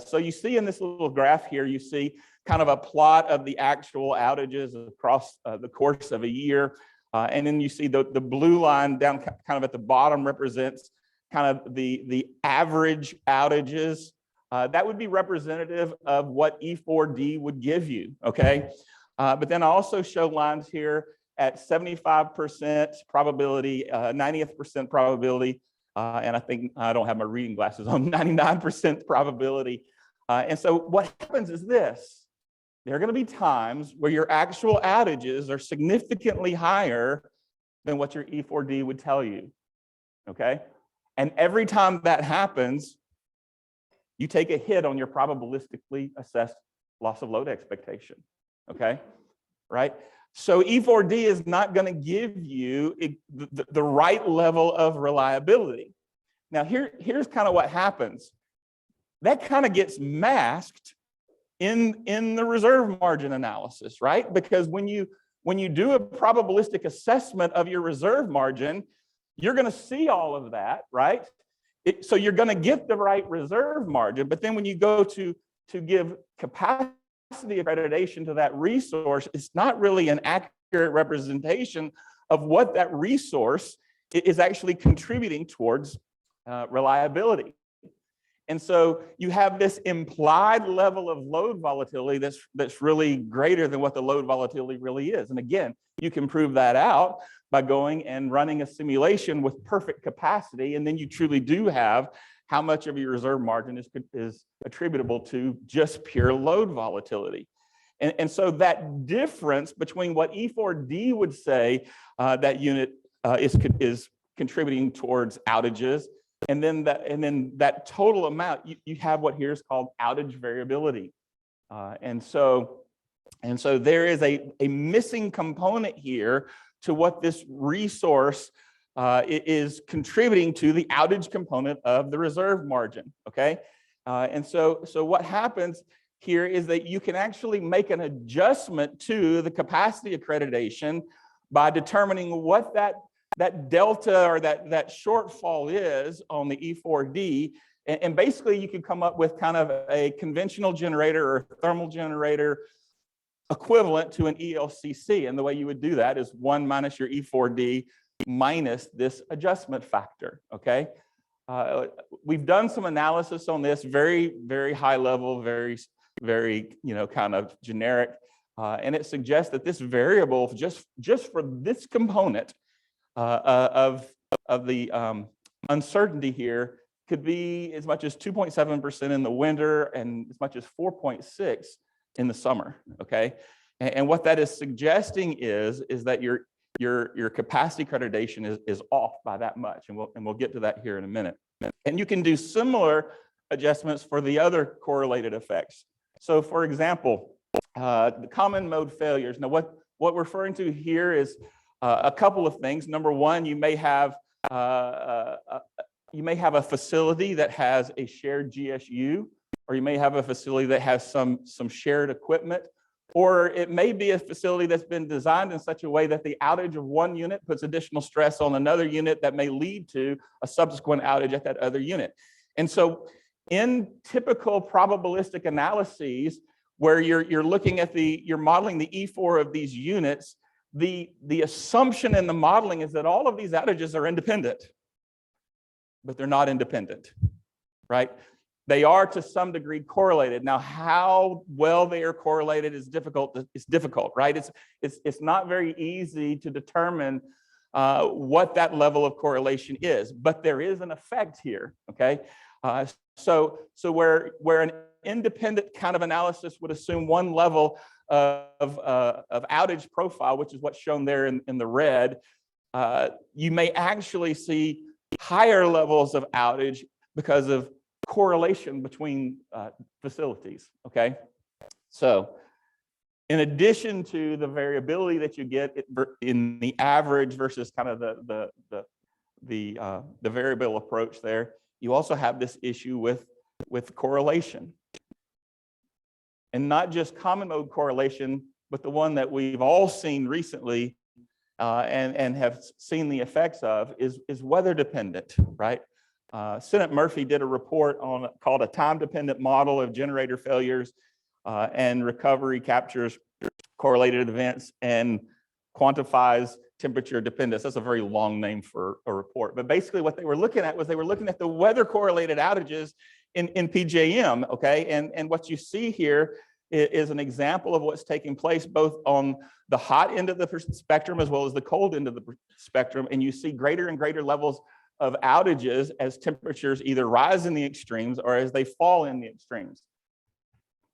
So you see in this little graph here, you see kind of a plot of the actual outages across the course of a year. And then you see the blue line down kind of at the bottom represents kind of the average outages. That would be representative of what E4D would give you, okay? But then I also show lines here at 75% probability, 90th% probability, and I think I don't have my reading glasses on, 99% probability. And so what happens is this: there are going to be times where your actual outages are significantly higher than what your E4D would tell you, okay? And every time that happens, you take a hit on your probabilistically assessed loss of load expectation, okay? Right? So E4D is not going to give you the right level of reliability. Now here's kind of what happens. That kind of gets masked in the reserve margin analysis, right? Because when you do a probabilistic assessment of your reserve margin, you're going to see all of that, right? So you're going to get the right reserve margin, but then when you go to give capacity accreditation to that resource, it's not really an accurate representation of what that resource is actually contributing towards reliability. And so you have this implied level of load volatility that's really greater than what the load volatility really is. And again, you can prove that out by going and running a simulation with perfect capacity, and then you truly do have how much of your reserve margin is attributable to just pure load volatility. And so that difference between what E4D would say that unit is contributing towards outages, and then that total amount, you have what here is called outage variability. And so there is a missing component here to what this resource is contributing to the outage component of the reserve margin, okay? And so what happens here is that you can actually make an adjustment to the capacity accreditation by determining what that delta or that shortfall is on the E4D. And basically you can come up with kind of a conventional generator or thermal generator equivalent to an ELCC. And the way you would do that is 1 minus your E4D minus this adjustment factor, okay? We've done some analysis on this, very, very high level, very, kind of generic. And it suggests that this variable, just for this component of the uncertainty here, could be as much as 2.7% in the winter and as much as 4.6 in the summer, okay? And what that is suggesting is that your capacity accreditation is off by that much, and we'll get to that here in a minute. And you can do similar adjustments for the other correlated effects. So for example, the common mode failures. Now what we're referring to here is a couple of things. Number one, you may have a facility that has a shared GSU, or you may have a facility that has some shared equipment, Or it may be a facility that's been designed in such a way that the outage of one unit puts additional stress on another unit that may lead to a subsequent outage at that other unit. And so in typical probabilistic analyses, where you're looking at you're modeling the E4 of these units, the assumption in the modeling is that all of these outages are independent, but they're not independent, right? They are to some degree correlated. Now, how well they are correlated is difficult. It's difficult, right? It's not very easy to determine what that level of correlation is, but there is an effect here. Okay, so where an independent kind of analysis would assume one level of outage profile, which is what's shown there in the red, you may actually see higher levels of outage because of correlation between facilities, okay? So in addition to the variability that you get in the average versus kind of the variable approach there, you also have this issue with correlation. And not just common mode correlation, but the one that we've all seen recently and have seen the effects of is weather dependent, right? Sennett Murphy did a report called a time-dependent model of generator failures and recovery captures correlated events and quantifies temperature dependence. That's a very long name for a report. But basically what they were looking at was they were looking at the weather correlated outages in PJM, okay? And what you see here is an example of what's taking place both on the hot end of the spectrum as well as the cold end of the spectrum. And you see greater and greater levels of outages as temperatures either rise in the extremes or as they fall in the extremes.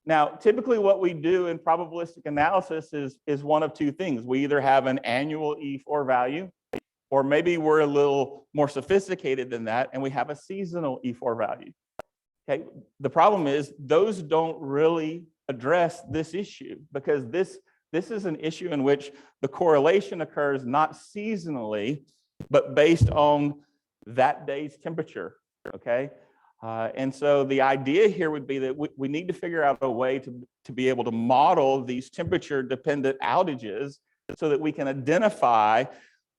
Now, typically what we do in probabilistic analysis is one of two things. We either have an annual E4 value, or maybe we're a little more sophisticated than that and we have a seasonal E4 value. Okay, the problem is those don't really address this issue, because this is an issue in which the correlation occurs not seasonally, but based on that day's temperature, okay? And so the idea here would be that we need to figure out a way to be able to model these temperature dependent outages so that we can identify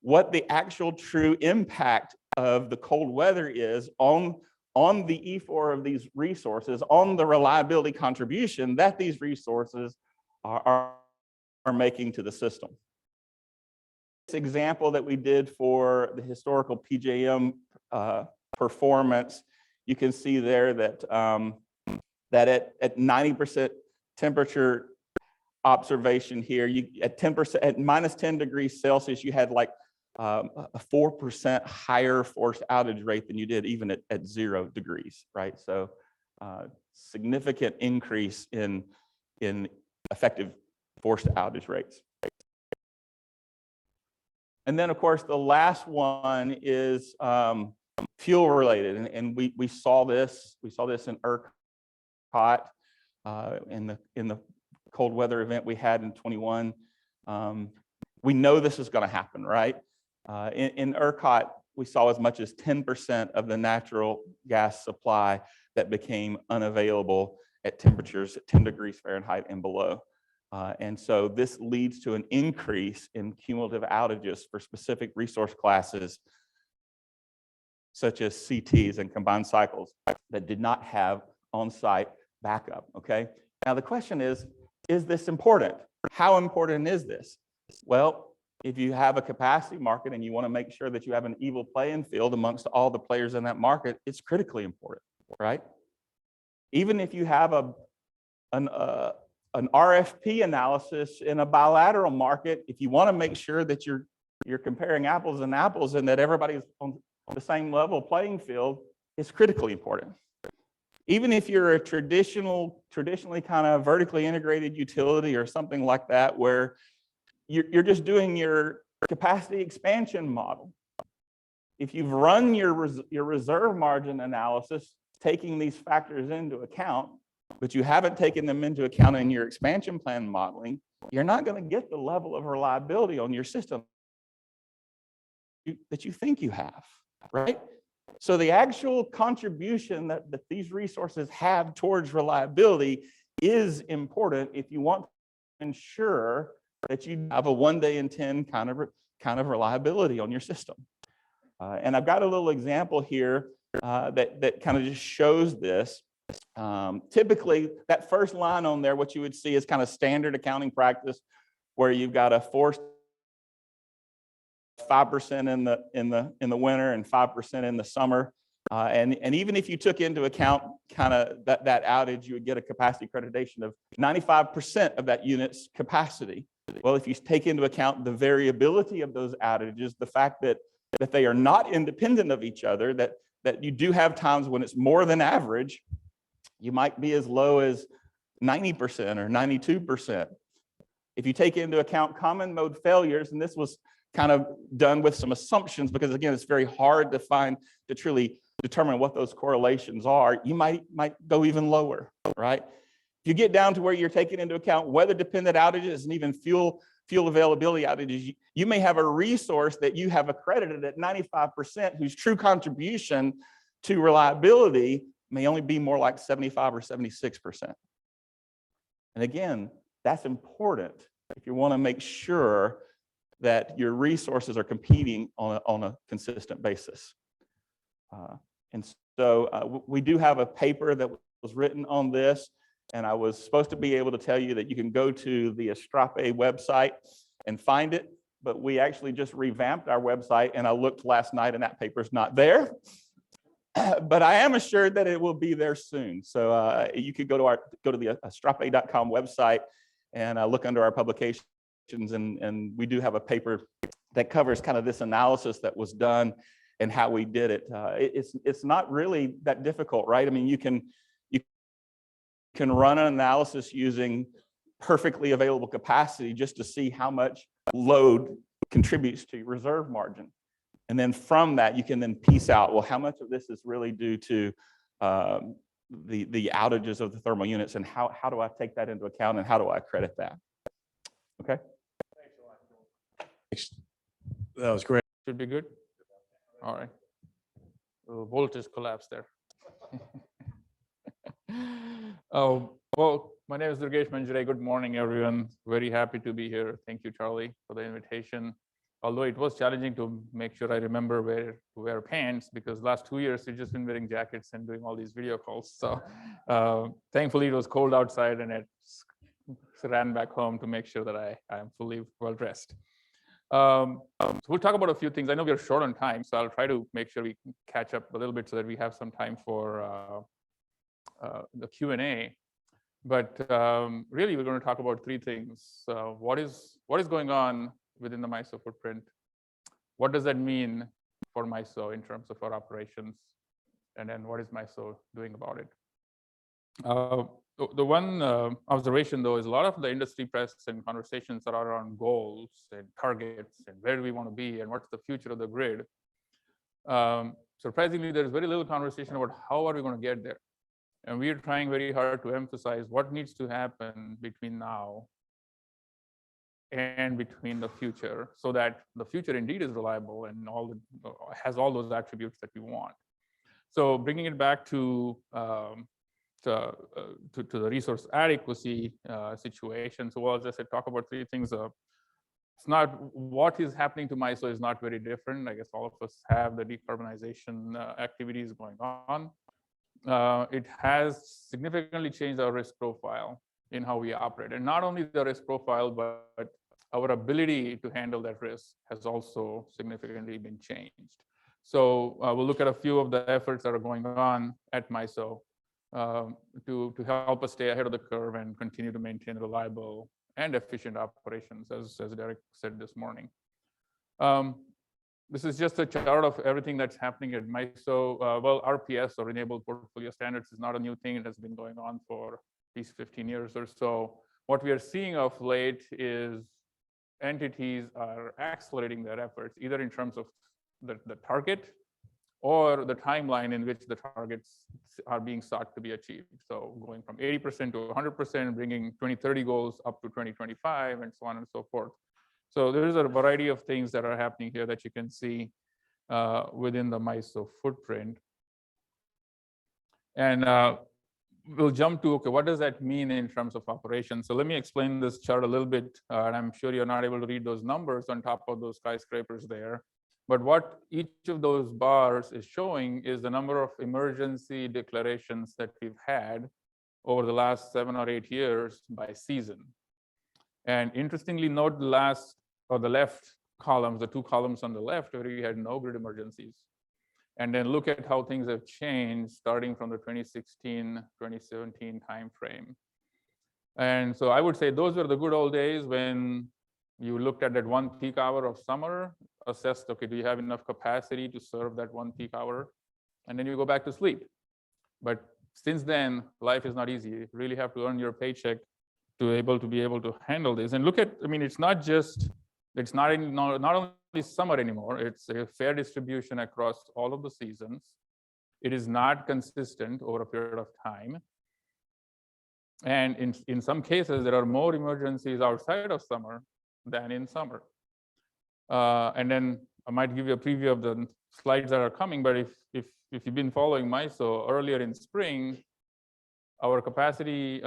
what the actual true impact of the cold weather is on the E4 of these resources, on the reliability contribution that these resources are making to the system. This example that we did for the historical PJM performance, you can see there that that at 90% temperature observation here, at 10%, at minus 10 degrees Celsius, you had like a 4% higher forced outage rate than you did even at 0 degrees, right? So significant increase in effective forced outage rates. And then, of course, the last one is fuel related, and we saw this in ERCOT in the cold weather event we had in 21. We know this is going to happen, right? In ERCOT, we saw as much as 10% of the natural gas supply that became unavailable at temperatures at 10 degrees Fahrenheit and below. And so this leads to an increase in cumulative outages for specific resource classes, such as CTs and combined cycles that did not have on-site backup, okay? Now the question is this important? How important is this? Well, if you have a capacity market and you want to make sure that you have an equal playing field amongst all the players in that market, it's critically important, right? Even if you have an RFP analysis in a bilateral market, if you want to make sure that you're comparing apples and apples and that everybody's on the same level playing field, it's critically important. Even if you're a traditionally kind of vertically integrated utility or something like that, where you're just doing your capacity expansion model. If you've run your reserve margin analysis, taking these factors into account, but you haven't taken them into account in your expansion plan modeling, you're not going to get the level of reliability on your system that you think you have, right? So the actual contribution that these resources have towards reliability is important if you want ensure that you have a 1 day in 10 kind of reliability on your system. And I've got a little example here that kind of just shows this. Typically, that first line on there, what you would see is kind of standard accounting practice, where you've got a 5% in the winter and 5% in the summer. And even if you took into account kind of that outage, you would get a capacity accreditation of 95% of that unit's capacity. Well, if you take into account the variability of those outages, the fact that they are not independent of each other, that you do have times when it's more than average, you might be as low as 90% or 92%. If you take into account common mode failures, and this was kind of done with some assumptions, because again, it's very hard to truly determine what those correlations are, you might go even lower, right? If you get down to where you're taking into account weather-dependent outages and even fuel availability outages, you may have a resource that you have accredited at 95%, whose true contribution to reliability may only be more like 75 or 76%. And again, that's important if you want to make sure that your resources are competing on a consistent basis. And so we do have a paper that was written on this, and I was supposed to be able to tell you that you can go to the Astrapé website and find it, but we actually just revamped our website, and I looked last night and that paper's not there. But I am assured that it will be there soon. So you could go to the astrapé.com website and look under our publications, and we do have a paper that covers kind of this analysis that was done and how we did it. It's not really that difficult, right? I mean, you can run an analysis using perfectly available capacity just to see how much load contributes to your reserve margin. And then from that, you can then piece out, well, how much of this is really due to the outages of the thermal units, and how do I take that into account, and how do I accredit that? Okay. That was great. Should be good. All right. Voltage collapse there. Well, my name is Durgesh Manjure. Good morning, everyone. Very happy to be here. Thank you, Charlie, for the invitation. Although it was challenging to make sure I remember where to wear pants, because last 2 years we've just been wearing jackets and doing all these video calls. So thankfully it was cold outside, and I ran back home to make sure that I am fully well dressed. So we'll talk about a few things. I know we are short on time, so I'll try to make sure we catch up a little bit so that we have some time for the Q&A. But really, we're going to talk about three things. What is going on within the MISO footprint? What does that mean for MISO in terms of our operations? And then what is MISO doing about it? The one observation, though, is a lot of the industry press and conversations are around goals and targets and where do we want to be and what's the future of the grid. Surprisingly, there's very little conversation about how are we going to get there. And we're trying very hard to emphasize what needs to happen between now and between the future, so that the future indeed is reliable and has all those attributes that we want. So bringing it back to the resource adequacy situation. So as I said, talk about three things. It's not what is happening to MISO is not very different. I guess all of us have the decarbonization activities going on. It has significantly changed our risk profile in how we operate. And not only the risk profile, but our ability to handle that risk has also significantly been changed. So we'll look at a few of the efforts that are going on at MISO to help us stay ahead of the curve and continue to maintain reliable and efficient operations, as Derek said this morning. This is just a chart of everything that's happening at MISO. Well, RPS, or Renewable Portfolio Standards, is not a new thing. It has been going on for at least 15 years or so. What we are seeing of late is entities are accelerating their efforts, either in terms of the target or the timeline in which the targets are being sought to be achieved. So going from 80% to 100%, bringing 2030 goals up to 2025, and so on and so forth. So there is a variety of things that are happening here that you can see within the MISO footprint. And we'll jump to, okay, what does that mean in terms of operations? So let me explain this chart a little bit, and I'm sure you're not able to read those numbers on top of those skyscrapers there. But what each of those bars is showing is the number of emergency declarations that we've had over the last 7 or 8 years by season. And interestingly, note the left columns, the 2 columns on the left, where we had no grid emergencies. And then look at how things have changed starting from the 2016, 2017 timeframe. And so I would say those were the good old days when you looked at that 1 peak hour of summer, assessed, okay, do you have enough capacity to serve that 1 peak hour? And then you go back to sleep. But since then, life is not easy. You really have to earn your paycheck to be able to handle this. And look at, I mean, it's not only summer anymore. It's a fair distribution across all of the seasons. It is not consistent over a period of time. And in some cases, there are more emergencies outside of summer than in summer. And then I might give you a preview of the slides that are coming, but if you've been following MISO earlier in spring, our capacity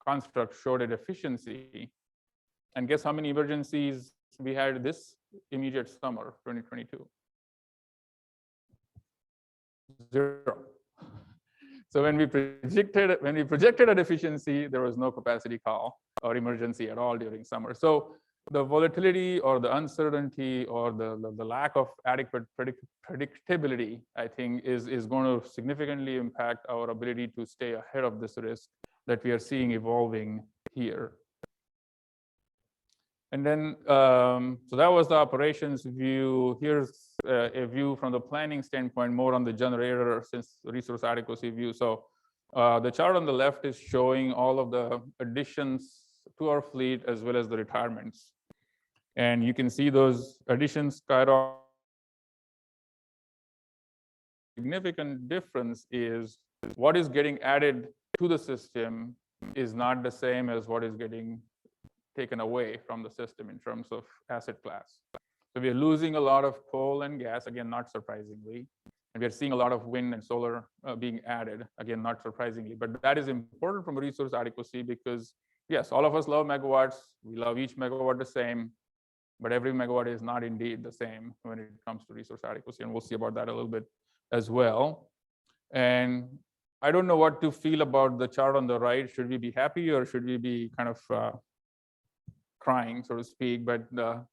construct showed a deficiency. And guess how many emergencies we had this immediate summer, 2022? 0. So when we projected a deficiency, there was no capacity call or emergency at all during summer. So the volatility or the uncertainty or the lack of adequate predictability, I think, is going to significantly impact our ability to stay ahead of this risk that we are seeing evolving here. And then, so that was the operations view. Here's a view from the planning standpoint, more on the generator since resource adequacy view. So the chart on the left is showing all of the additions to our fleet as well as the retirements. And you can see those additions skyrocket. Significant difference is what is getting added to the system is not the same as what is getting taken away from the system in terms of asset class. So we are losing a lot of coal and gas, again, not surprisingly. And we are seeing a lot of wind and solar being added, again, not surprisingly. But that is important from resource adequacy because, yes, all of us love megawatts. We love each megawatt the same, but every megawatt is not indeed the same when it comes to resource adequacy. And we'll see about that a little bit as well. And I don't know what to feel about the chart on the right. Should we be happy or should we be kind of crying, so to speak? But the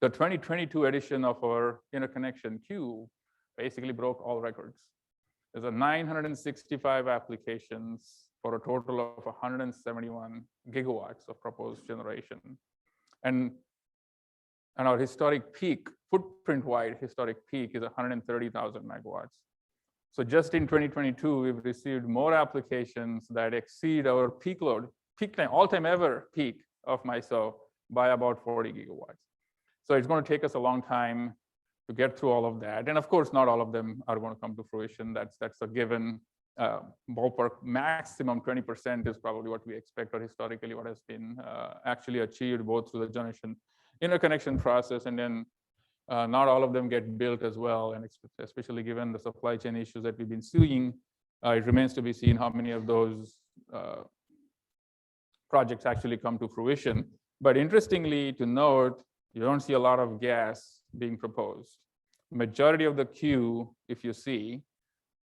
2022 edition of our interconnection queue basically broke all records. There's a 965 applications for a total of 171 gigawatts of proposed generation. And our historic peak, footprint-wide historic peak is 130,000 megawatts. So just in 2022, we've received more applications that exceed our peak load, peak time, all-time ever peak of MISO by about 40 gigawatts. So it's going to take us a long time to get through all of that. And of course, not all of them are going to come to fruition. That's a given. Ballpark maximum 20% is probably what we expect, or historically what has been actually achieved both through the generation interconnection process, and then not all of them get built as well. And especially given the supply chain issues that we've been seeing, it remains to be seen how many of those projects actually come to fruition. But interestingly to note, you don't see a lot of gas being proposed. Majority of the queue, if you see,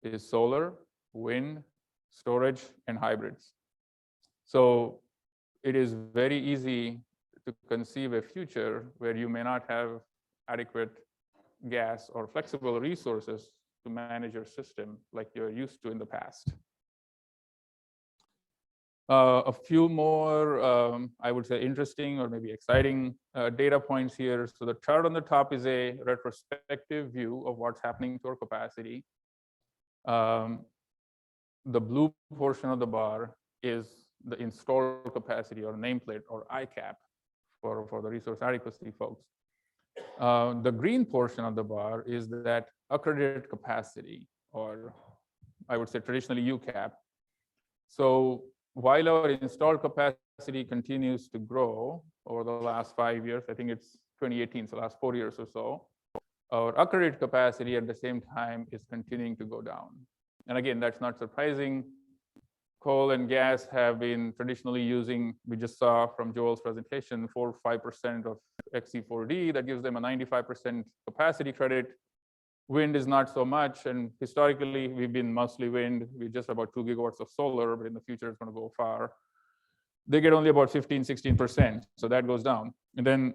is solar, wind, storage, and hybrids. So it is very easy to conceive a future where you may not have adequate gas or flexible resources to manage your system like you're used to in the past. A few more, I would say, interesting or maybe exciting data points here. So the chart on the top is a retrospective view of what's happening to our capacity. The blue portion of the bar is the installed capacity or nameplate or ICAP for the resource adequacy folks. The green portion of the bar is that accredited capacity, or I would say traditionally UCAP. So while our installed capacity continues to grow over the last 5 years, I think it's 2018, so last 4 years or so, our accredited capacity at the same time is continuing to go down. And again, that's not surprising. coal and gas have been traditionally using, we just saw from Joel's presentation, 4 or 5% of XC4D. That gives them a 95% capacity credit. Wind is not so much, and historically we've been mostly wind. We're just about 2 gigawatts of solar, but in the future it's going to go far. They get only about 15, 16%, so that goes down. And then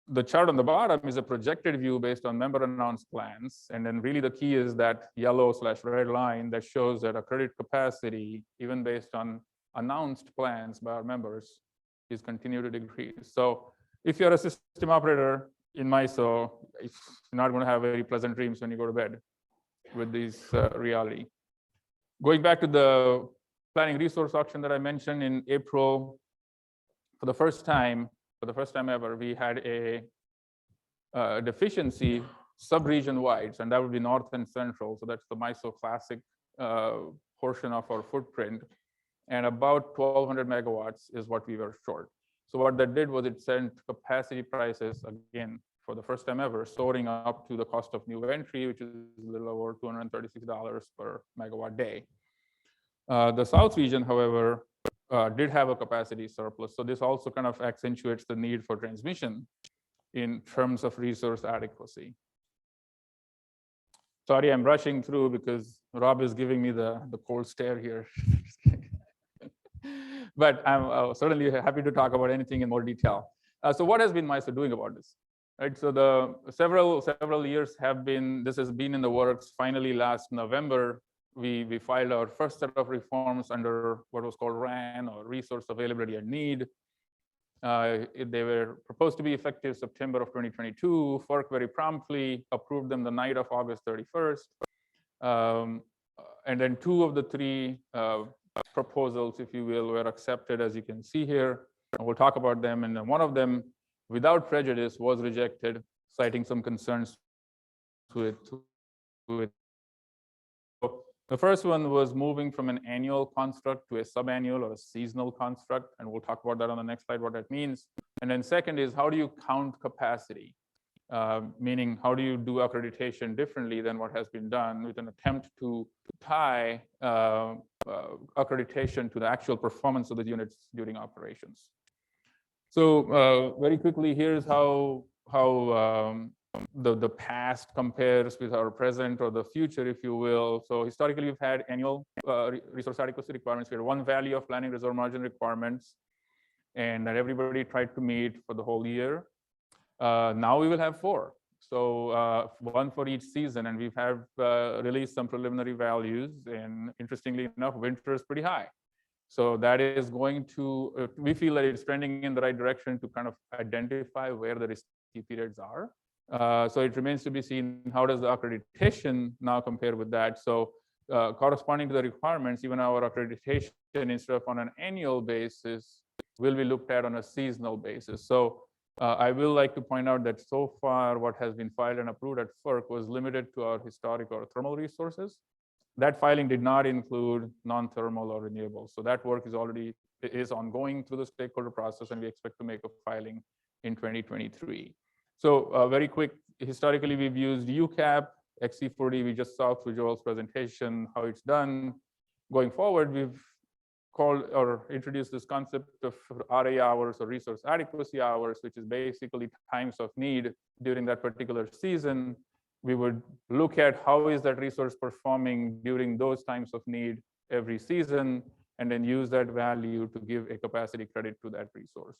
the chart on the bottom is a projected view based on member announced plans. And then really the key is that yellow/red line that shows that accredited capacity, even based on announced plans by our members, is continuing to decrease. So if you're a system operator in MISO, you're not going to have very pleasant dreams when you go to bed with this reality. Going back to the planning resource auction that I mentioned in April, for the first time ever, we had a deficiency sub-region wide, and that would be north and central. So that's the MISO classic portion of our footprint. And about 1,200 megawatts is what we were short. So what that did was it sent capacity prices, again, for the first time ever, soaring up to the cost of new entry, which is a little over $236 per megawatt day. The South region, however, did have a capacity surplus. So this also kind of accentuates the need for transmission in terms of resource adequacy. Sorry, I'm rushing through because Rob is giving me the cold stare here. But I'm certainly happy to talk about anything in more detail. So what has been MISO doing about this? Right, so the several years this has been in the works. Finally, last November, we filed our first set of reforms under what was called RAN, or Resource Availability and Need. They were proposed to be effective September of 2022. FERC very promptly approved them the night of August 31st. And then 2 of the 3 proposals, if you will, were accepted, as you can see here. And we'll talk about them. And then one of them, without prejudice, was rejected, citing some concerns with it. The first one was moving from an annual construct to a sub-annual or a seasonal construct, and we'll talk about that on the next slide, what that means. And then second is, how do you count capacity? Meaning, how do you do accreditation differently than what has been done, with an attempt to tie accreditation to the actual performance of the units during operations. So very quickly, here's how the past compares with our present, or the future, if you will. So historically, we've had annual resource adequacy requirements. We had 1 value of planning reserve margin requirements, and that everybody tried to meet for the whole year. Now we will have 4. So 1 for each season, and we've released some preliminary values. And interestingly enough, winter is pretty high. So that is going to, we feel that it's trending in the right direction to kind of identify where the risky periods are. So it remains to be seen, how does the accreditation now compare with that? So corresponding to the requirements, even our accreditation, instead of on an annual basis, will be looked at on a seasonal basis. So I will like to point out that so far, what has been filed and approved at FERC was limited to our historic or thermal resources. That filing did not include non-thermal or renewables. So that work is ongoing through the stakeholder process, and we expect to make a filing in 2023. So very quick, historically, we've used UCAP, XC4D. We just saw through Joel's presentation how it's done. Going forward, we've called or introduced this concept of RA hours, or resource adequacy hours, which is basically times of need during that particular season. We would look at how is that resource performing during those times of need every season, and then use that value to give a capacity credit to that resource.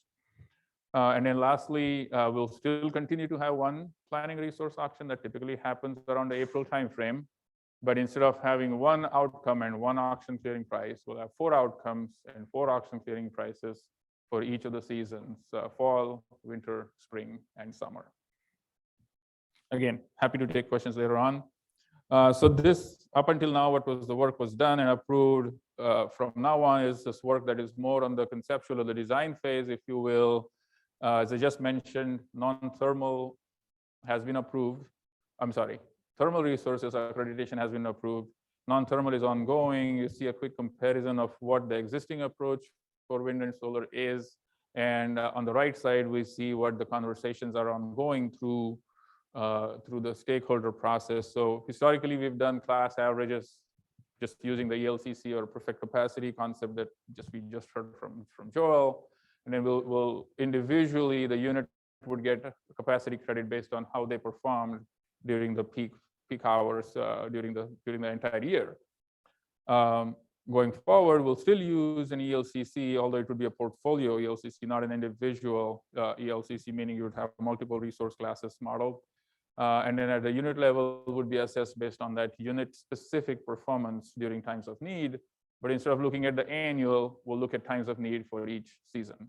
And then lastly, we'll still continue to have 1 planning resource auction that typically happens around the April timeframe. But instead of having 1 outcome and 1 auction clearing price, we'll have 4 outcomes and 4 auction clearing prices for each of the seasons, fall, winter, spring, and summer. Again, happy to take questions later on. So this, up until now, the work was done and approved. From now on is this work that is more on the conceptual or the design phase, if you will. As I just mentioned, non-thermal has been approved. I'm sorry, thermal resources accreditation has been approved. Non-thermal is ongoing. You see a quick comparison of what the existing approach for wind and solar is. And on the right side, we see what the conversations are ongoing through the stakeholder process. So historically, we've done class averages just using the ELCC or perfect capacity concept that we just heard from Joel. And then we'll individually, the unit would get a capacity credit based on how they performed during the peak hours during the entire year. Going forward, we'll still use an ELCC, although it would be a portfolio ELCC, not an individual ELCC, meaning you would have multiple resource classes modeled. And then at the unit level would be assessed based on that unit specific performance during times of need. But instead of looking at the annual, we'll look at times of need for each season.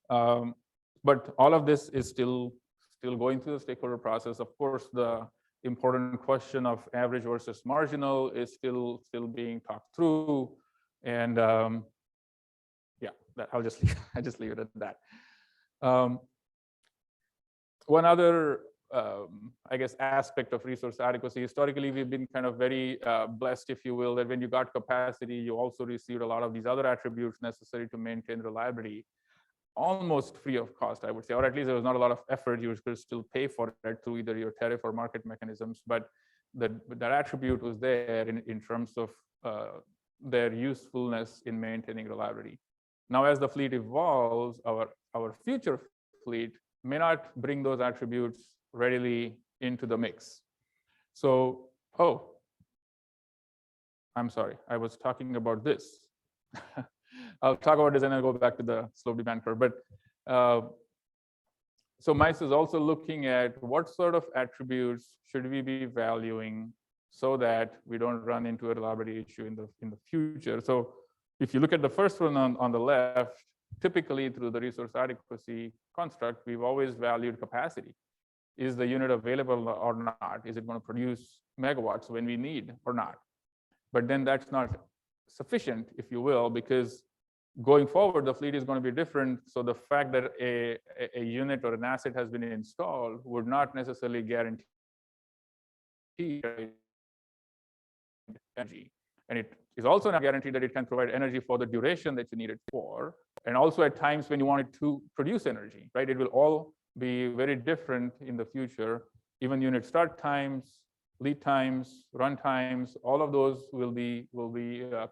But all of this is still going through the stakeholder process. Of course, the important question of average versus marginal is still being talked through. And yeah, I'll just leave it at that. One other, I guess, aspect of resource adequacy, historically, we've been kind of very blessed, if you will, that when you got capacity, you also received a lot of these other attributes necessary to maintain reliability, almost free of cost, I would say, or at least there was not a lot of effort. You could still pay for it through either your tariff or market mechanisms, but that attribute was there in terms of their usefulness in maintaining reliability. Now, as the fleet evolves, our future fleet may not bring those attributes readily into the mix. So, oh, I'm sorry, I was talking about this. I'll talk about this and I'll go back to the slope demand curve. But so MISO is also looking at what sort of attributes should we be valuing so that we don't run into a reliability issue in the future. So if you look at the first one on the left, typically through the resource adequacy construct, we've always valued capacity. Is the unit available or not? Is it going to produce megawatts when we need or not? But then that's not sufficient, if you will, because going forward, the fleet is going to be different. So the fact that a unit or an asset has been installed would not necessarily guarantee energy. And it is also not guaranteed that it can provide energy for the duration that you need it for. And also at times when you want it to produce energy, right? It will all be very different in the future. Even unit start times, lead times, run times, all of those will be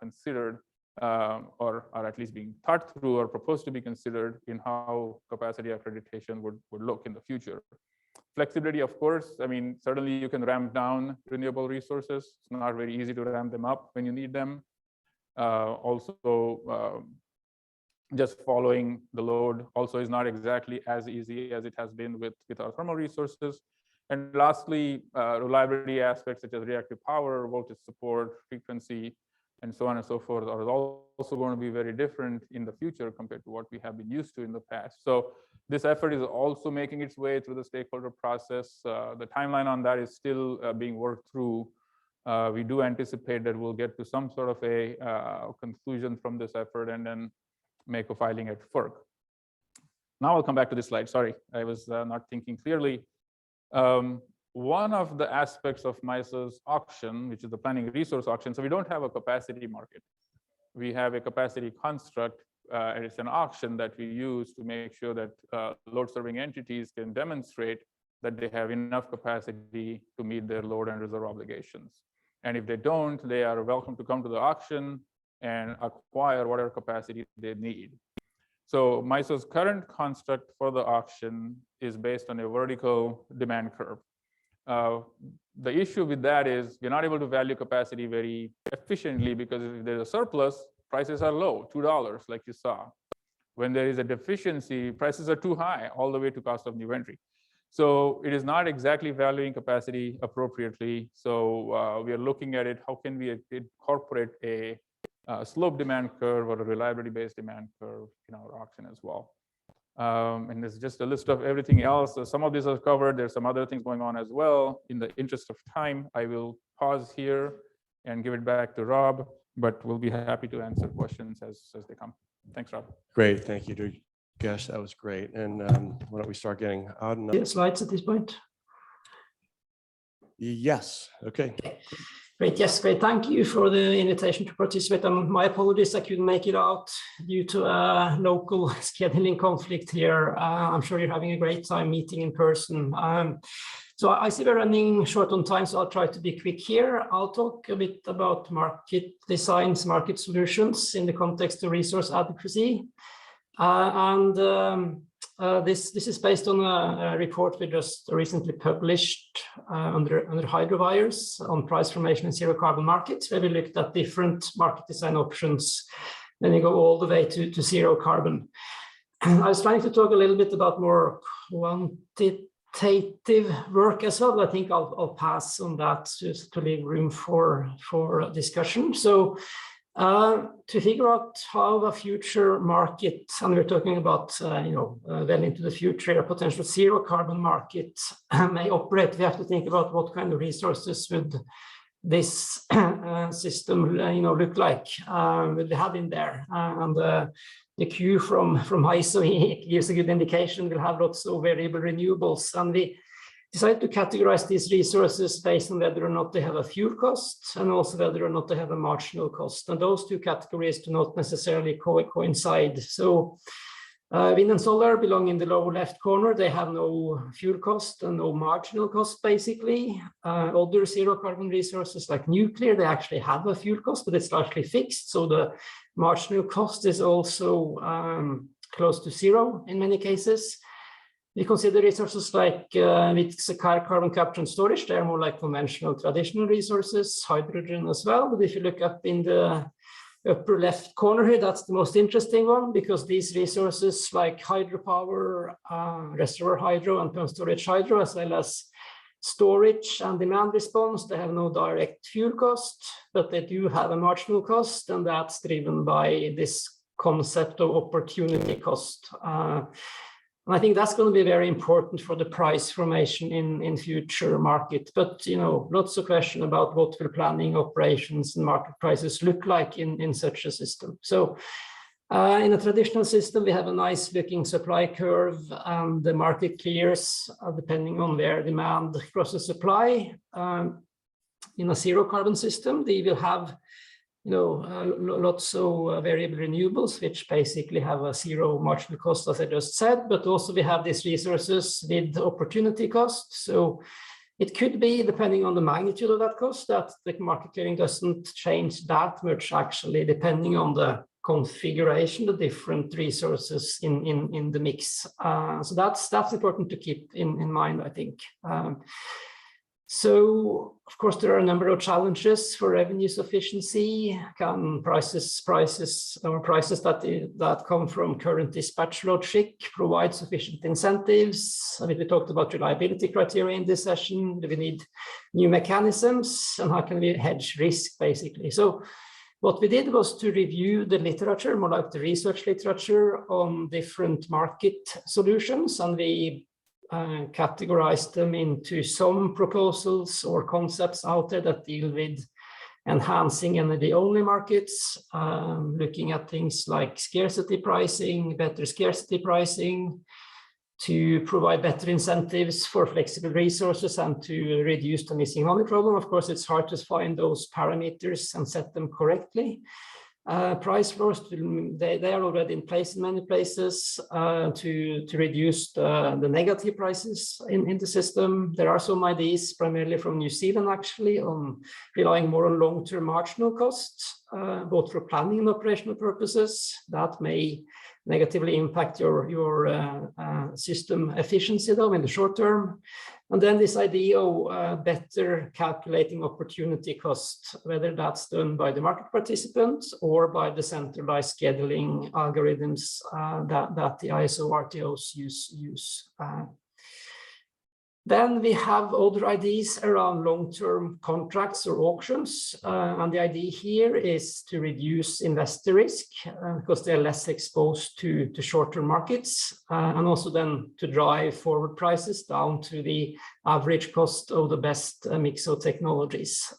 considered or are at least being thought through or proposed to be considered in how capacity accreditation would look in the future. Flexibility, of course, I mean, certainly you can ramp down renewable resources. It's not very easy to ramp them up when you need them. Also, just following the load also is not exactly as easy as it has been with our thermal resources. And lastly, reliability aspects such as reactive power, voltage support, frequency, and so on and so forth are also going to be very different in the future compared to what we have been used to in the past. So this effort is also making its way through the stakeholder process. The timeline on that is still being worked through. We do anticipate that we'll get to some sort of a conclusion from this effort and then make a filing at FERC. Now I'll come back to this slide. Sorry, I was not thinking clearly. One of the aspects of MISO's auction, which is the planning resource auction, so we don't have a capacity market. We have a capacity construct, and it's an auction that we use to make sure that load serving entities can demonstrate that they have enough capacity to meet their load and reserve obligations. And if they don't, they are welcome to come to the auction and acquire whatever capacity they need. So MISO's current construct for the auction is based on a vertical demand curve. The issue with that is we're not able to value capacity very efficiently because if there's a surplus, prices are low, $2, like you saw. When there is a deficiency, prices are too high, all the way to cost of new entry. So it is not exactly valuing capacity appropriately. So we are looking at it, how can we incorporate a slope demand curve or a reliability-based demand curve in our auction as well. And there's just a list of everything else. So some of these are covered. There's some other things going on as well. In the interest of time, I will pause here and give it back to Rob, but we'll be happy to answer questions as they come. Thanks, Rob. Great, thank you, Durgesh. That was great. And why don't we start getting Audun? Yeah, slides at this point. Yes, okay. Great, yes, great. Thank you for the invitation to participate. And my apologies, I couldn't make it out due to a local scheduling conflict here. I'm sure you're having a great time meeting in person. So I see we're running short on time, so I'll try to be quick here. I'll talk a bit about market designs, market solutions in the context of resource adequacy. This is based on a report we just recently published under Hydro Buyers on price formation in zero carbon markets, where we looked at different market design options. Then we go all the way to zero carbon. I was trying to talk a little bit about more quantitative work as well, but I think I'll pass on that just to leave room for discussion. So to figure out how a future market, and we're talking about well into the future, a potential zero carbon market may operate, we have to think about what kind of resources would this system look like, would we have in there. And the Q from MISO gives a good indication. We'll have lots of variable renewables, and we decided to categorize these resources based on whether or not they have a fuel cost and also whether or not they have a marginal cost. And those two categories do not necessarily coincide. So wind and solar belong in the lower left corner. They have no fuel cost and no marginal cost, basically. Other zero carbon resources like nuclear, they actually have a fuel cost, but it's largely fixed. So the marginal cost is also close to zero in many cases. We consider resources like with carbon capture and storage, they're more like conventional traditional resources, hydrogen as well. But if you look up in the upper left corner here, that's the most interesting one, because these resources like hydropower, reservoir hydro and pumped storage hydro, as well as storage and demand response, they have no direct fuel cost, but they do have a marginal cost, and that's driven by this concept of opportunity cost. And I think that's going to be very important for the price formation in future market. But lots of question about what will planning, operations, and market prices look like in such a system. So in a traditional system, we have a nice looking supply curve, and the market clears depending on where demand crosses supply. In a zero carbon system, they will have lots of variable renewables, which basically have a zero marginal cost, as I just said, but also we have these resources with opportunity cost. So it could be, depending on the magnitude of that cost, that the market clearing doesn't change that much, actually, depending on the configuration, the different resources in the mix. So that's important to keep in mind, I think. So, of course, there are a number of challenges for revenue sufficiency. Can prices that come from current dispatch logic provide sufficient incentives? I mean, we talked about reliability criteria in this session. Do we need new mechanisms? And how can we hedge risk, basically? So what we did was to review the literature, more like the research literature on different market solutions, and we categorized them into some proposals or concepts out there that deal with enhancing energy-only markets, looking at things like scarcity pricing, better scarcity pricing, to provide better incentives for flexible resources and to reduce the missing money problem. Of course, it's hard to find those parameters and set them correctly. Price floors, they are already in place in many places to reduce the negative prices in the system. There are some ideas, primarily from New Zealand, actually, on relying more on long-term marginal costs, both for planning and operational purposes. That may negatively impact your system efficiency, though, in the short term. And then this idea of better calculating opportunity cost, whether that's done by the market participants or by the centralized scheduling algorithms that the ISO RTOs use. Then we have other ideas around long-term contracts or auctions. And the idea here is to reduce investor risk because they're less exposed to short-term markets, and also then to drive forward prices down to the average cost of the best MISO technologies.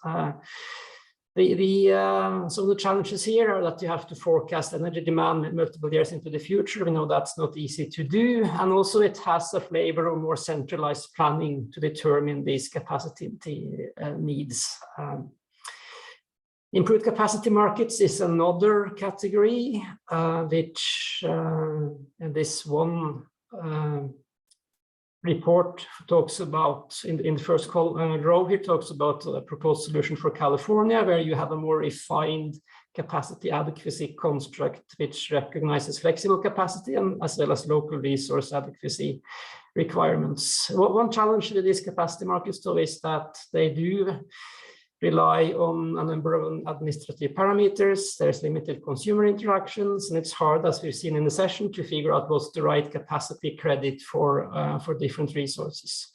Some of the challenges here are that you have to forecast energy demand multiple years into the future. We know that's not easy to do. And also it has a flavor of more centralized planning to determine these capacity needs. Improved capacity markets is another category, which this one report talks about, in the first row here, talks about a proposed solution for California, where you have a more refined capacity adequacy construct, which recognizes flexible capacity and as well as local resource adequacy requirements. One challenge with these capacity markets, though, is that they do rely on a number of administrative parameters. There's limited consumer interactions, and it's hard, as we've seen in the session, to figure out what's the right capacity credit for different resources.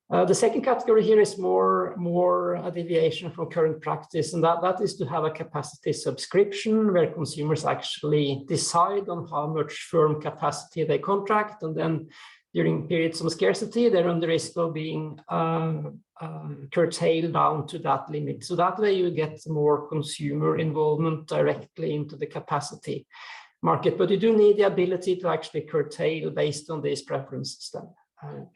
The second category here is more a deviation from current practice, and that is to have a capacity subscription where consumers actually decide on how much firm capacity they contract, and then during periods of scarcity, they run the risk of being curtailed down to that limit. So that way you get more consumer involvement directly into the capacity market, but you do need the ability to actually curtail based on these preferences then.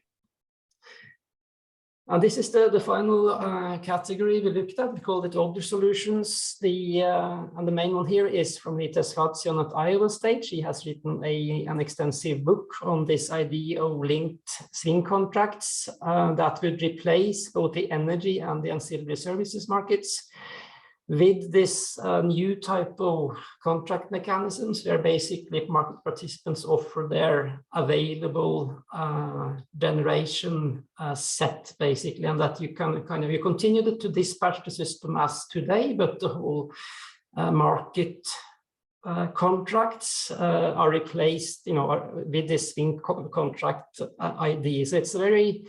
And this is the final category we looked at. We called it other solutions. And the main one here is from Nites Fatsion at Iowa State. She has written an extensive book on this idea of linked swing contracts that would replace both the energy and the ancillary services markets with this new type of contract mechanisms, where basically market participants offer their available generation set, basically, and that you can you continue to dispatch the system as today, but the whole market contracts are replaced, with this swing contract idea. So it's a very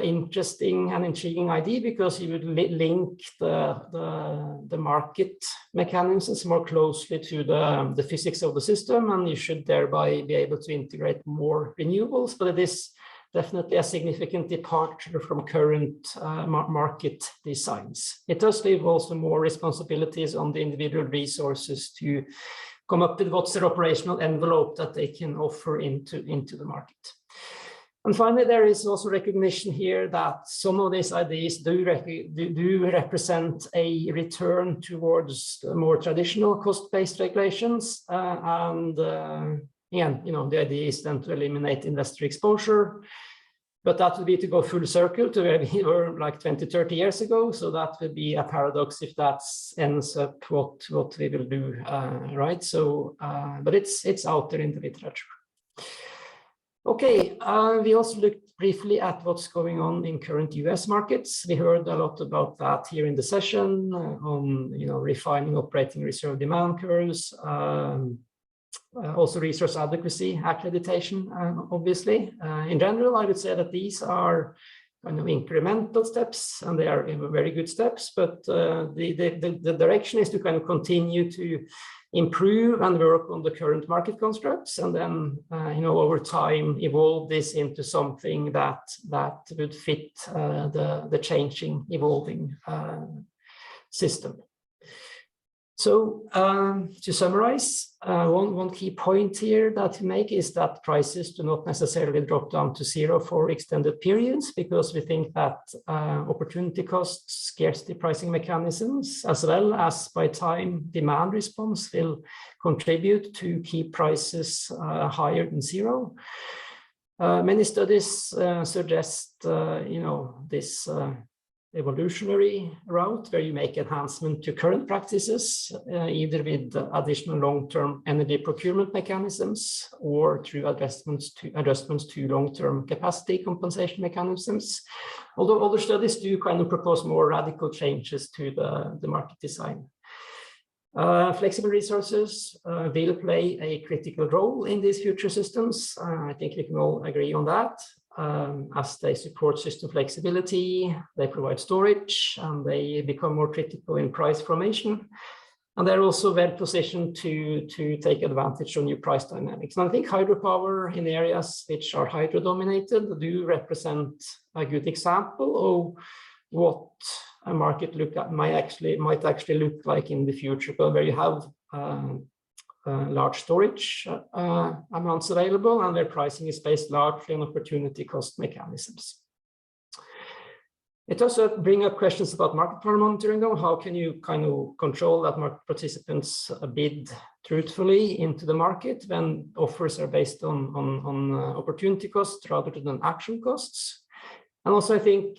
interesting and intriguing idea, because you would link the market mechanisms more closely to the physics of the system, and you should thereby be able to integrate more renewables. But it is definitely a significant departure from current market designs. It does leave also more responsibilities on the individual resources to come up with what's their operational envelope that they can offer into the market. And finally, there is also recognition here that some of these ideas do represent a return towards more traditional cost-based regulations. Again, the idea is then to eliminate investor exposure, but that would be to go full circle to where we were like 20, 30 years ago. So that would be a paradox if that ends up what we will do, right? So, but it's out there in the literature. Okay, we also looked briefly at what's going on in current US markets. We heard a lot about that here in the session on refining operating reserve demand curves, also resource adequacy, accreditation, obviously. In general, I would say that these are kind of incremental steps, and they are very good steps, but the direction is to kind of continue to improve and work on the current market constructs, and then over time evolve this into something that would fit the changing, evolving system. So to summarize, one key point here that we make is that prices do not necessarily drop down to zero for extended periods, because we think that opportunity costs, scarcity pricing mechanisms, as well as by time demand response, will contribute to keep prices higher than zero. Many studies suggest this evolutionary route where you make enhancement to current practices, either with additional long-term energy procurement mechanisms or through adjustments to long-term capacity compensation mechanisms. Although other studies do kind of propose more radical changes to the market design. Flexible resources will play a critical role in these future systems. I think we can all agree on that. As they support system flexibility, they provide storage, and they become more critical in price formation. And they're also well positioned to take advantage of new price dynamics. And I think hydropower in areas which are hydro-dominated do represent a good example of what a market might actually look like in the future, but where you have large storage amounts available, and their pricing is based largely on opportunity cost mechanisms. It also brings up questions about market power monitoring, though. How can you kind of control that market participants bid truthfully into the market when offers are based on opportunity costs rather than actual costs? And also, I think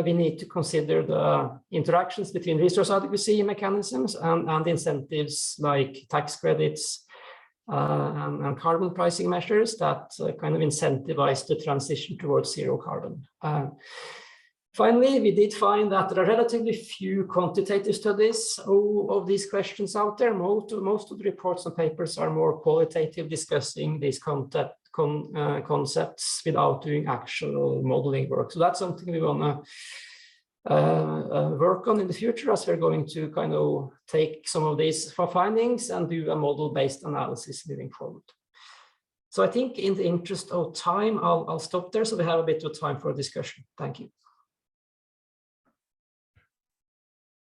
we need to consider the interactions between resource adequacy mechanisms and incentives like tax credits and carbon pricing measures that kind of incentivize the transition towards zero carbon. Finally, we did find that there are relatively few quantitative studies of these questions out there. Most of the reports and papers are more qualitative, discussing these concepts without doing actual modeling work. So that's something we want to work on in the future, as we're going to kind of take some of these findings and do a model-based analysis moving forward. So I think in the interest of time, I'll stop there so we have a bit of time for discussion. Thank you.